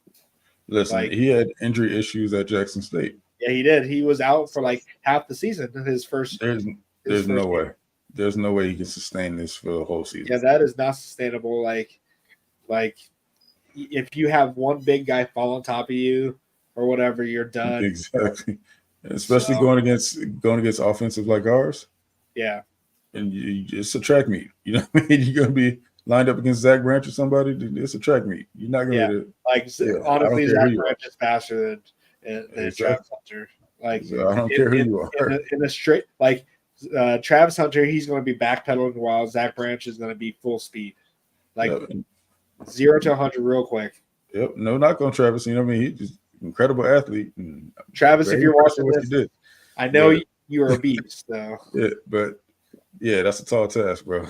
Listen, he had injury issues at Jackson State. Yeah, he did. He was out for like half the season. His first. There's no way. There's no way he can sustain this for the whole season. Yeah, that is not sustainable. Like if you have one big guy fall on top of you or whatever, you're done. Exactly. Especially going against offensive like ours. Yeah. And it's a track meet. You know what I mean? You're gonna be lined up against Zach Branch or somebody. It's a track meet. You're not gonna honestly, Zach Branch is faster than Travis Hunter. Like I don't care who you are. In a straight Travis Hunter, he's going to be backpedaling while Zach Branch is going to be full speed, 0 to 100 real quick. Yep, no knock on Travis. You know what I mean? He's an incredible athlete. Travis, if you're watching this, I know you are a beast. So yeah, that's a tall task, bro.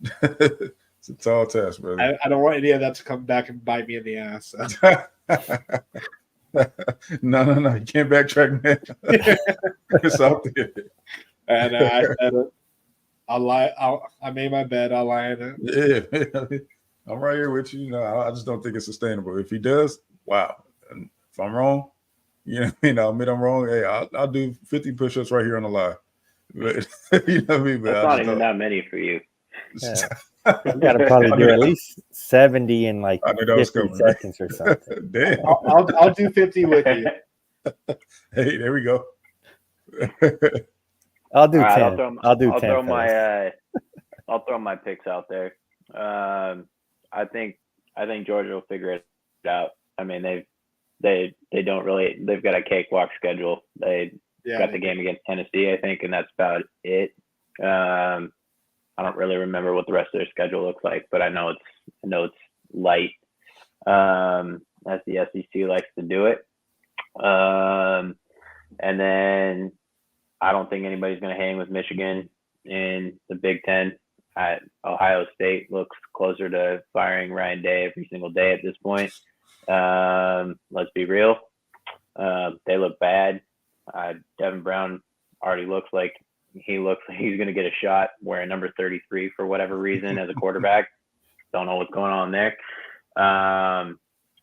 It's a tall task, bro. I don't want any of that to come back and bite me in the ass. So. No, you can't backtrack, man. It's out there. And I said it. I'll lie. I made my bed. I'll lie in it. Yeah, I'm right here with you. No, I just don't think it's sustainable. If he does, wow. And if I'm wrong, I'll admit I'm wrong. Hey, I'll do 50 push-ups right here on the live. But you know what I mean? But that's not even that many for you. Yeah. You got to probably do at least 70 in like 50 seconds or something. Damn. I'll do 50 with you. Hey, there we go. I'll do 10. I'll throw my picks out there. I think Georgia will figure it out. I mean, they've got a cakewalk schedule. They got the game against Tennessee, I think, and that's about it. I don't really remember what the rest of their schedule looks like, but I know it's light. And as the SEC likes to do it. And then I don't think anybody's going to hang with Michigan in the Big Ten. Ohio State looks closer to firing Ryan Day every single day at this point. Let's be real. They look bad. Devin Brown already looks like he's going to get a shot wearing number 33 for whatever reason as a quarterback. Don't know what's going on there.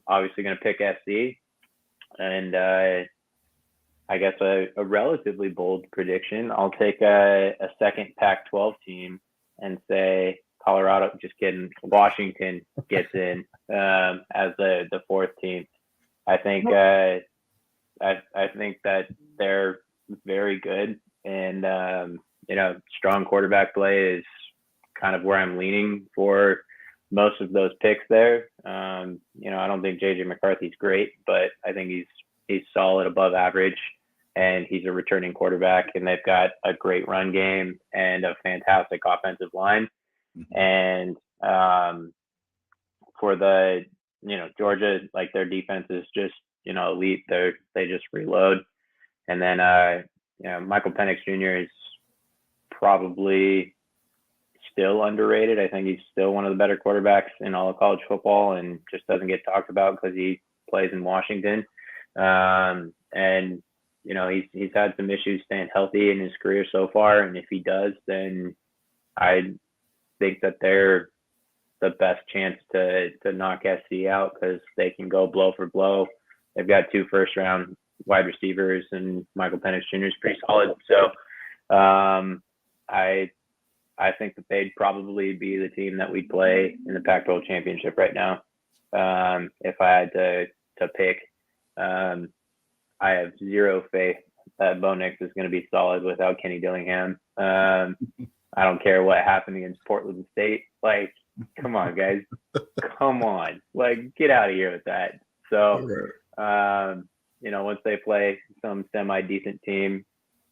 Obviously going to pick SC. And I guess a relatively bold prediction. I'll take a second Pac-12 team and say Colorado, just kidding, Washington gets in as the fourth team. I think I think that they're very good, and strong quarterback play is kind of where I'm leaning for most of those picks there. I don't think JJ McCarthy's great, but I think he's solid above average, and he's a returning quarterback, and they've got a great run game and a fantastic offensive line. And for the Georgia, like, their defense is just elite. They just reload. And then Michael Penix Jr. is probably still underrated. I think he's still one of the better quarterbacks in all of college football, and just doesn't get talked about because he plays in Washington. And he's had some issues staying healthy in his career so far, and if he does, then I think that they're the best chance to knock SC out, because they can go blow for blow. They've got 2 first-round wide receivers, and Michael Penix Jr. is pretty solid. So I think that they'd probably be the team that we'd play in the Pac-12 championship right now. If I had to pick, I have zero faith that Bo Nix is going to be solid without Kenny Dillingham. I don't care what happened against Portland State. Like, come on, guys. Come on. Like, get out of here with that. So, once they play some semi-decent team,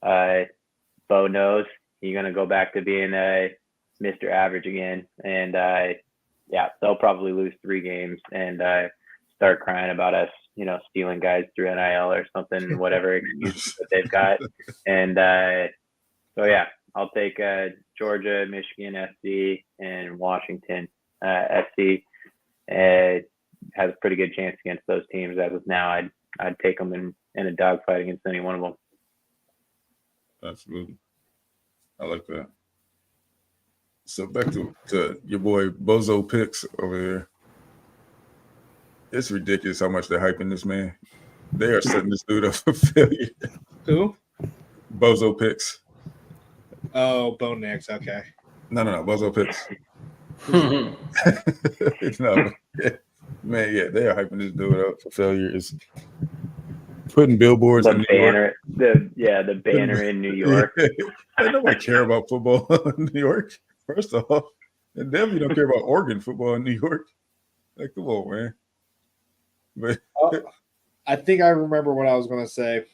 Bo knows he's going to go back to being Mr. Average again. And, they'll probably lose 3 games and start crying about us, stealing guys through NIL or something, whatever excuse that they've got. And I'll take Georgia, Michigan, SC, and Washington. SC has a pretty good chance against those teams. As of now, I'd take them in a dogfight against any one of them. Absolutely. I like that. So back to your boy Bozo Picks over here. It's ridiculous how much they're hyping this man. They are setting this dude up for failure. Who? Bozo Picks. Oh, Bo Nix. Okay. No. Bozo Picks. No, man, they are hyping this dude up for failure. Is putting billboards in New York. The banner in New York. Nobody care about football in New York. First off, and definitely don't care about Oregon football in New York. Like, come on, man. But I think I remember what I was going to say.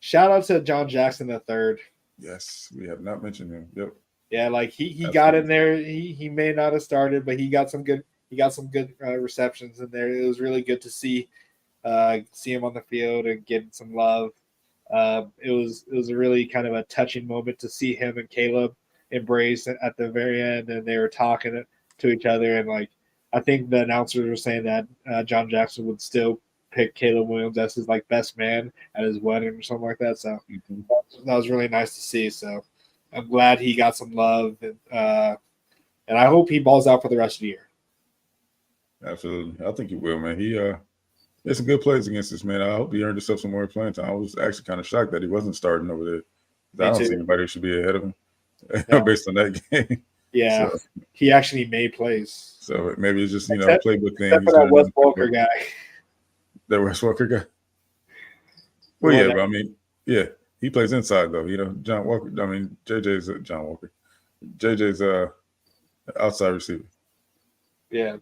Shout out to John Jackson III. Yes, we have not mentioned him. Yep. Yeah, like he got in there. He may not have started, but he got some good receptions in there. It was really good to see him on the field and getting some love. It was a really kind of a touching moment to see him and Caleb embrace at the very end, and they were talking to each other. And like, I think the announcers were saying that John Jackson would still pick Caleb Williams as his best man at his wedding or something like that. So that was really nice to see. So I'm glad he got some love, and I hope he balls out for the rest of the year. Absolutely, I think he will, man. He had some good plays against this man. I hope he earned himself some more playing time. I was actually kind of shocked that he wasn't starting over there. I don't see anybody who should be ahead of him based on that game. Yeah, so, he actually made plays. So maybe it's just a playbook thing. Except for that Wes Walker guy. That Wes Walker guy. Well, but I mean, he plays inside though. John Walker. I mean, JJ's John Walker. JJ's outside receiver. Yeah.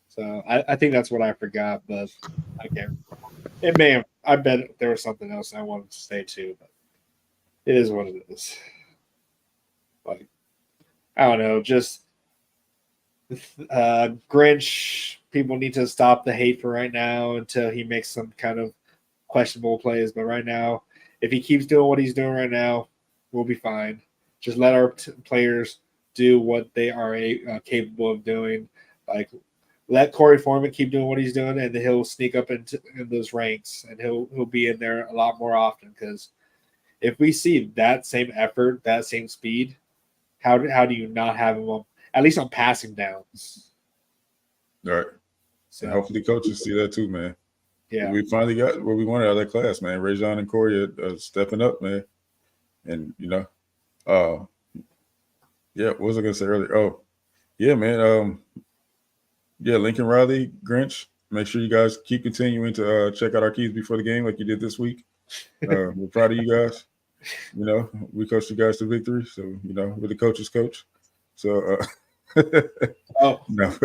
So I think that's what I forgot, but I can't. It may have. I bet there was something else I wanted to say too, but it is what it is. Like, I don't know. Just Grinch, people need to stop the hate for right now until he makes some kind of questionable plays. But right now, if he keeps doing what he's doing right now, we'll be fine. Just let our players do what they are capable of doing. Like, let Corey Foreman keep doing what he's doing, and then he'll sneak up in those ranks, and he'll be in there a lot more often. Because if we see that same effort, that same speed, how do you not have him on, at least on passing downs? All right. So And hopefully coaches see that too, man. yeah, We finally got what we wanted out of that class, man. Rajon and Corey are stepping up, man. And, what was I going to say earlier? Oh, yeah, man. Lincoln Riley, Grinch, make sure you guys keep continuing to check out our keys before the game like you did this week. We're proud of you guys. We coached you guys to victory. So, we're the coach's coach. So, no.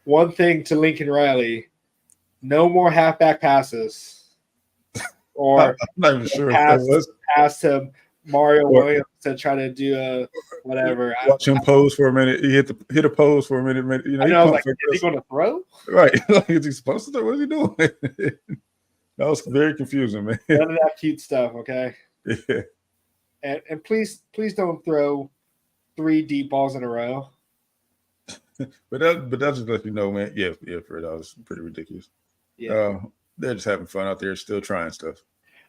One thing to Lincoln Riley, no more halfback passes. Or I'm not even sure if that was. Pass to Mario Williams to try to do whatever. Watch him pose for a minute. He hit a pose for a minute. I know, I was like, is he going to throw? Right. Is he supposed to throw? What is he doing? That was very confusing, man. None of that cute stuff, okay? Yeah. And please don't throw 3 deep balls in a row. But that just lets you know, man. Yeah, Fred, that was pretty ridiculous. Yeah. They're just having fun out there, still trying stuff.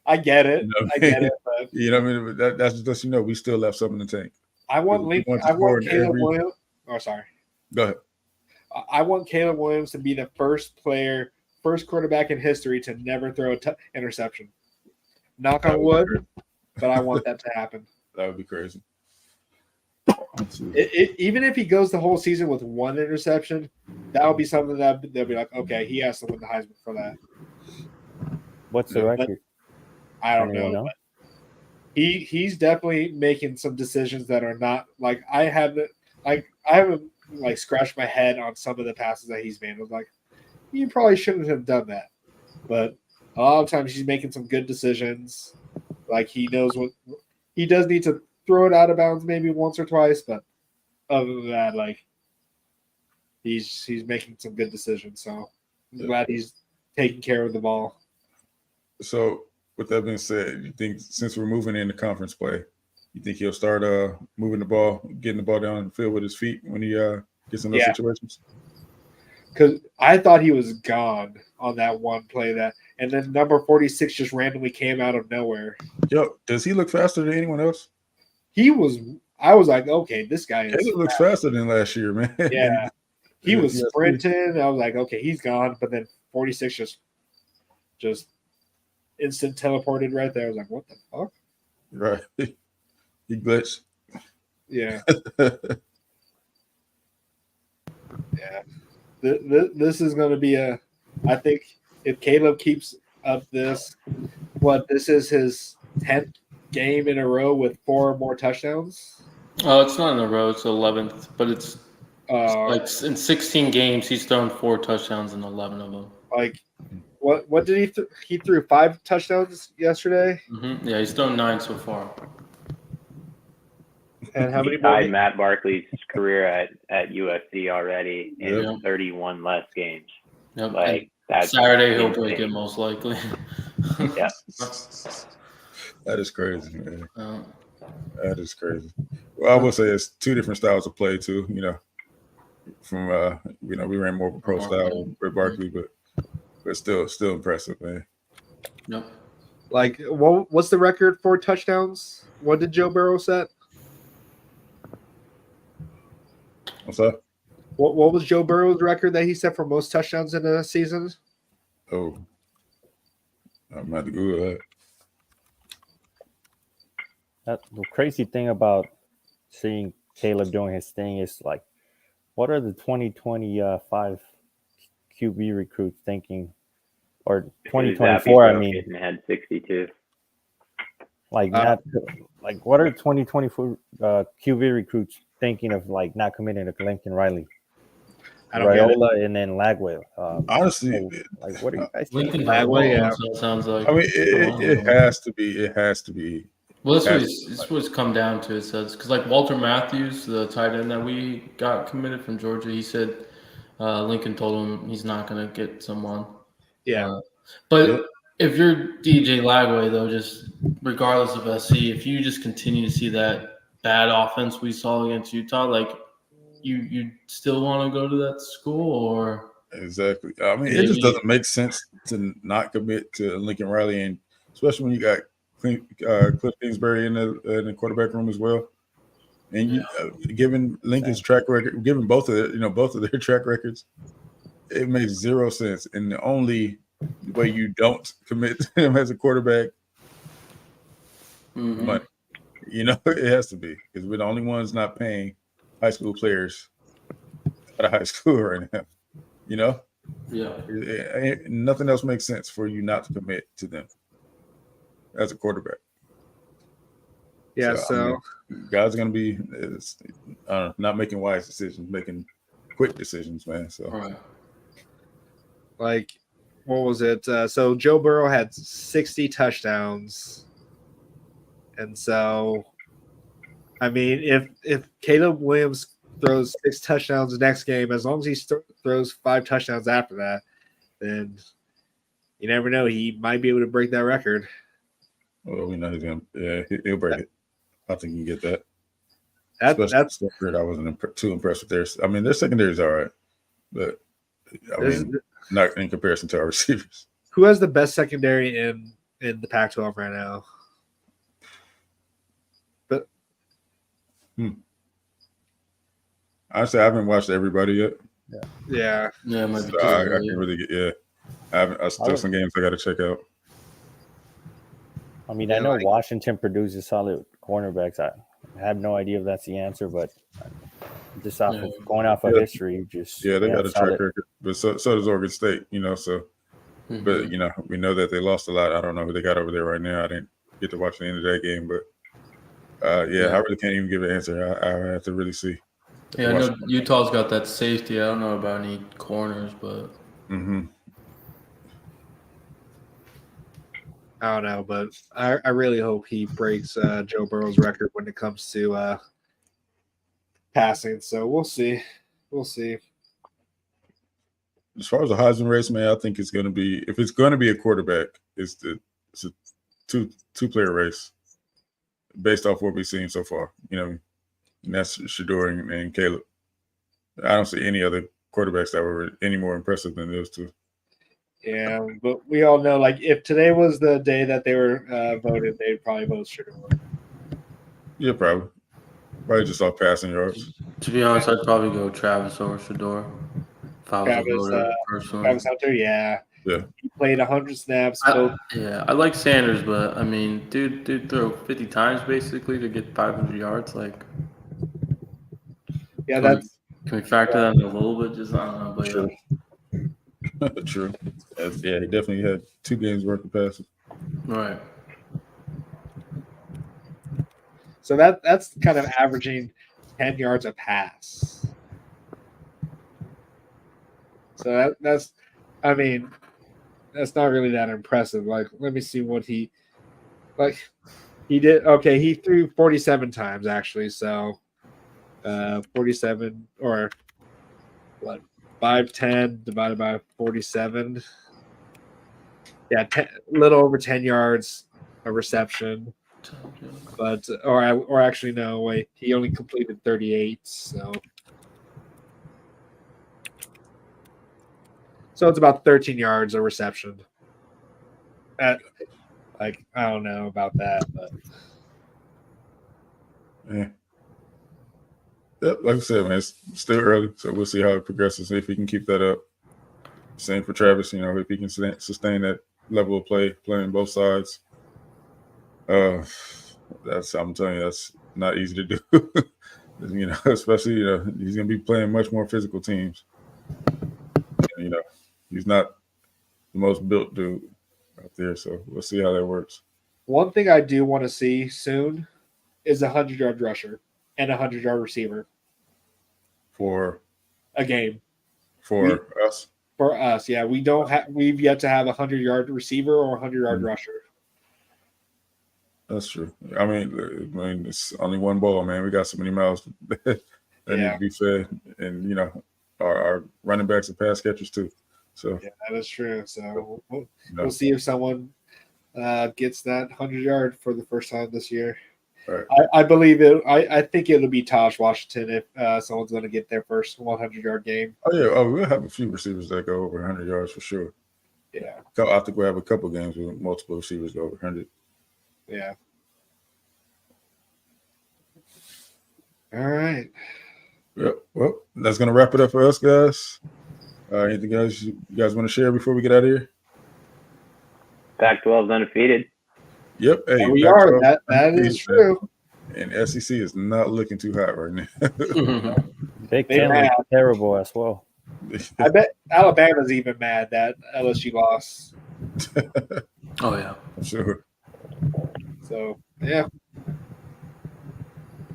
I get it. I get it. But But that just lets you know we still left something in the tank. I want Caleb Williams. Oh, sorry. Go ahead. I want Caleb Williams to be the first quarterback in history to never throw an interception. Knock on wood, but I want that to happen. That would be crazy. Even if he goes the whole season with 1 interception, that would be something that they'll be like, okay, he has to win the Heisman for that. What's the record? I don't know. But he's definitely making some decisions that are not like I haven't scratched my head on some of the passes that he's made. I was like, you probably shouldn't have done that. But a lot of times he's making some good decisions. Like he knows what he does need to throw it out of bounds maybe once or twice, but other than that, like he's making some good decisions. So I'm glad he's taking care of the ball. So with that being said, you think since we're moving into conference play, you think he'll start moving the ball, getting the ball down the field with his feet when he gets in those situations? Because I thought he was gone on that one play and then number 46 just randomly came out of nowhere. Yo, does he look faster than anyone else? I was like, okay, this guy He looks faster than last year, man. Yeah. He was sprinting. I was like, okay, he's gone. But then 46 just instant teleported right there. I was like, what the fuck? Right. He glitched. Yeah. Yeah. This is going to be I think if Caleb keeps up this is his 10th game in a row with 4 more touchdowns. Oh, it's not in a row. It's 11th, but it's like in 16 games, he's thrown 4 touchdowns in 11 of them. Like, what did he threw 5 touchdowns yesterday? Mm-hmm. Yeah, he's thrown 9 so far. And how many? He tied Matt Barkley's career at USC already in 31 less games. Yep. Like that's Saturday he'll break it most likely. Yeah. That is crazy, man. That is crazy. Well, I will say it's 2 different styles of play too. From we ran more of a pro style with Barkley, but still impressive, man. Yep. Like, what's the record for touchdowns? What did Joe Burrow set? What's up? What was Joe Burrow's record that he set for most touchdowns in a season? Oh, I'm about to Google that. The crazy thing about seeing Caleb doing his thing is like, what are the 2025 QB recruits thinking, or 2024? I mean, had 62. Like what are 2024 QB recruits thinking of, like not committing to Lincoln Riley, Raiola, and then Lagway? Honestly, like what are you guys Lincoln thinking? Lagway, sounds like. I mean, it has to be. Well, that's what it's come down to. It says because like Walter Matthews, the tight end that we got committed from Georgia, he said Lincoln told him he's not going to get someone. Yeah. But if you're DJ Lagway, though, just regardless of SC, if you just continue to see that bad offense we saw against Utah, like you still want to go to that school or exactly. I mean, it just doesn't make sense to not commit to Lincoln Riley, and especially when you got Cliff Kingsbury in the quarterback room as well. And you, given Lincoln's track record, given both of their track records, it makes zero sense. And the only way you don't commit to him as a quarterback, money. It has to be because we're the only ones not paying high school players out of high school right now. Nothing else makes sense for you not to commit to them as a quarterback. Yeah, so guys are going to be not making wise decisions, making quick decisions, man. So, like, what was it? So Joe Burrow had 60 touchdowns, and so, I mean, if Caleb Williams throws 6 touchdowns the next game, as long as he throws 5 touchdowns after that, then you never know. He might be able to break that record. Well, we know he's going to. Yeah, he'll break it. I think you can get that. That's I wasn't too impressed with theirs. I mean, their secondary is all right, but not in comparison to our receivers. Who has the best secondary in the Pac-12 right now? But honestly, I haven't watched everybody yet. Yeah. It might be so I can really get. Yeah, I still some games I got to check out. I mean, I know Washington produces solid cornerbacks. I have no idea if that's the answer, but just going off of history, they got a track record, but so does Oregon State. So, but we know that they lost a lot. I don't know who they got over there right now. I didn't get to watch the end of that game, but I really can't even give an answer. I have to really see. Yeah, I know Utah's got that safety. I don't know about any corners, but. I don't know, but I really hope he breaks Joe Burrow's record when it comes to passing. So we'll see. As far as the Heisman race, man, I think it's going to be – if it's going to be a quarterback, it's a two-player race based off what we've seen so far. And that's Shedeur and Caleb. I don't see any other quarterbacks that were any more impressive than those two. Yeah, but we all know, like, if today was the day that they were voted, they'd probably vote Shedeur. Yeah, probably. Probably just off passing yards. To be honest, I'd probably go Travis over Shedeur. Travis Hunter, yeah. He played 100 snaps. I like Sanders, but, I mean, dude threw 50 times, basically, to get 500 yards. Like, yeah, can we factor that in a little bit? Just, I don't know. But True. True. He definitely had 2 games worth of passes. Right. So that's kind of averaging 10 yards a pass. So that's not really that impressive. Like, let me see what he did. Okay, he threw 47 times actually. So 47 or what? 510 divided by 47. Yeah, a little over 10 yards a reception. But or actually no, wait. He only completed 38. So it's about 13 yards a reception. I don't know about that, but yeah. Like I said, man, it's still early, so we'll see how it progresses. If he can keep that up. Same for Travis, if he can sustain that level of play, playing both sides. I'm telling you, that's not easy to do. Especially, he's going to be playing much more physical teams. And, he's not the most built dude out there, so we'll see how that works. One thing I do want to see soon is a 100-yard rusher and a 100-yard receiver. For a game. For us? For us, yeah. We've yet to have a 100-yard receiver or a 100-yard rusher. That's true. I mean, it's only one ball, man. We got so many mouths that need to be fed, and our running backs and pass catchers too. So Yeah, that is true. So we'll no. see if someone gets that 100-yard for the first time this year. Right. I believe it. I think it'll be Taj Washington if someone's going to get their first 100-yard game. Oh yeah. Oh, we'll have a few receivers that go over 100 yards for sure. Yeah. I think we'll have a couple games with multiple receivers go over 100. Yeah. All right. Yep. Well, that's gonna wrap it up for us, guys. Anything else you guys want to share before we get out of here? Pac-12 is undefeated. Yep. Hey, We are. That is true. And SEC is not looking too hot right now. Big They Ten mad. was terrible as well. I bet Alabama's even mad that LSU lost. Oh yeah. Sure. So yeah.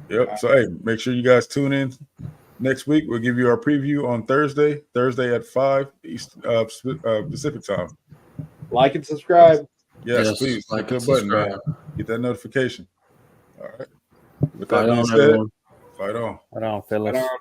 Yep. So hey, make sure you guys tune in next week. We'll give you our preview on Thursday at 5 Pacific time. Like and subscribe. Yes, please. Like Hit and the button, man. subscribe. Get that notification. All right. With that Fight being on, said, everyone. fight on. I don't, Phyllis. Right on.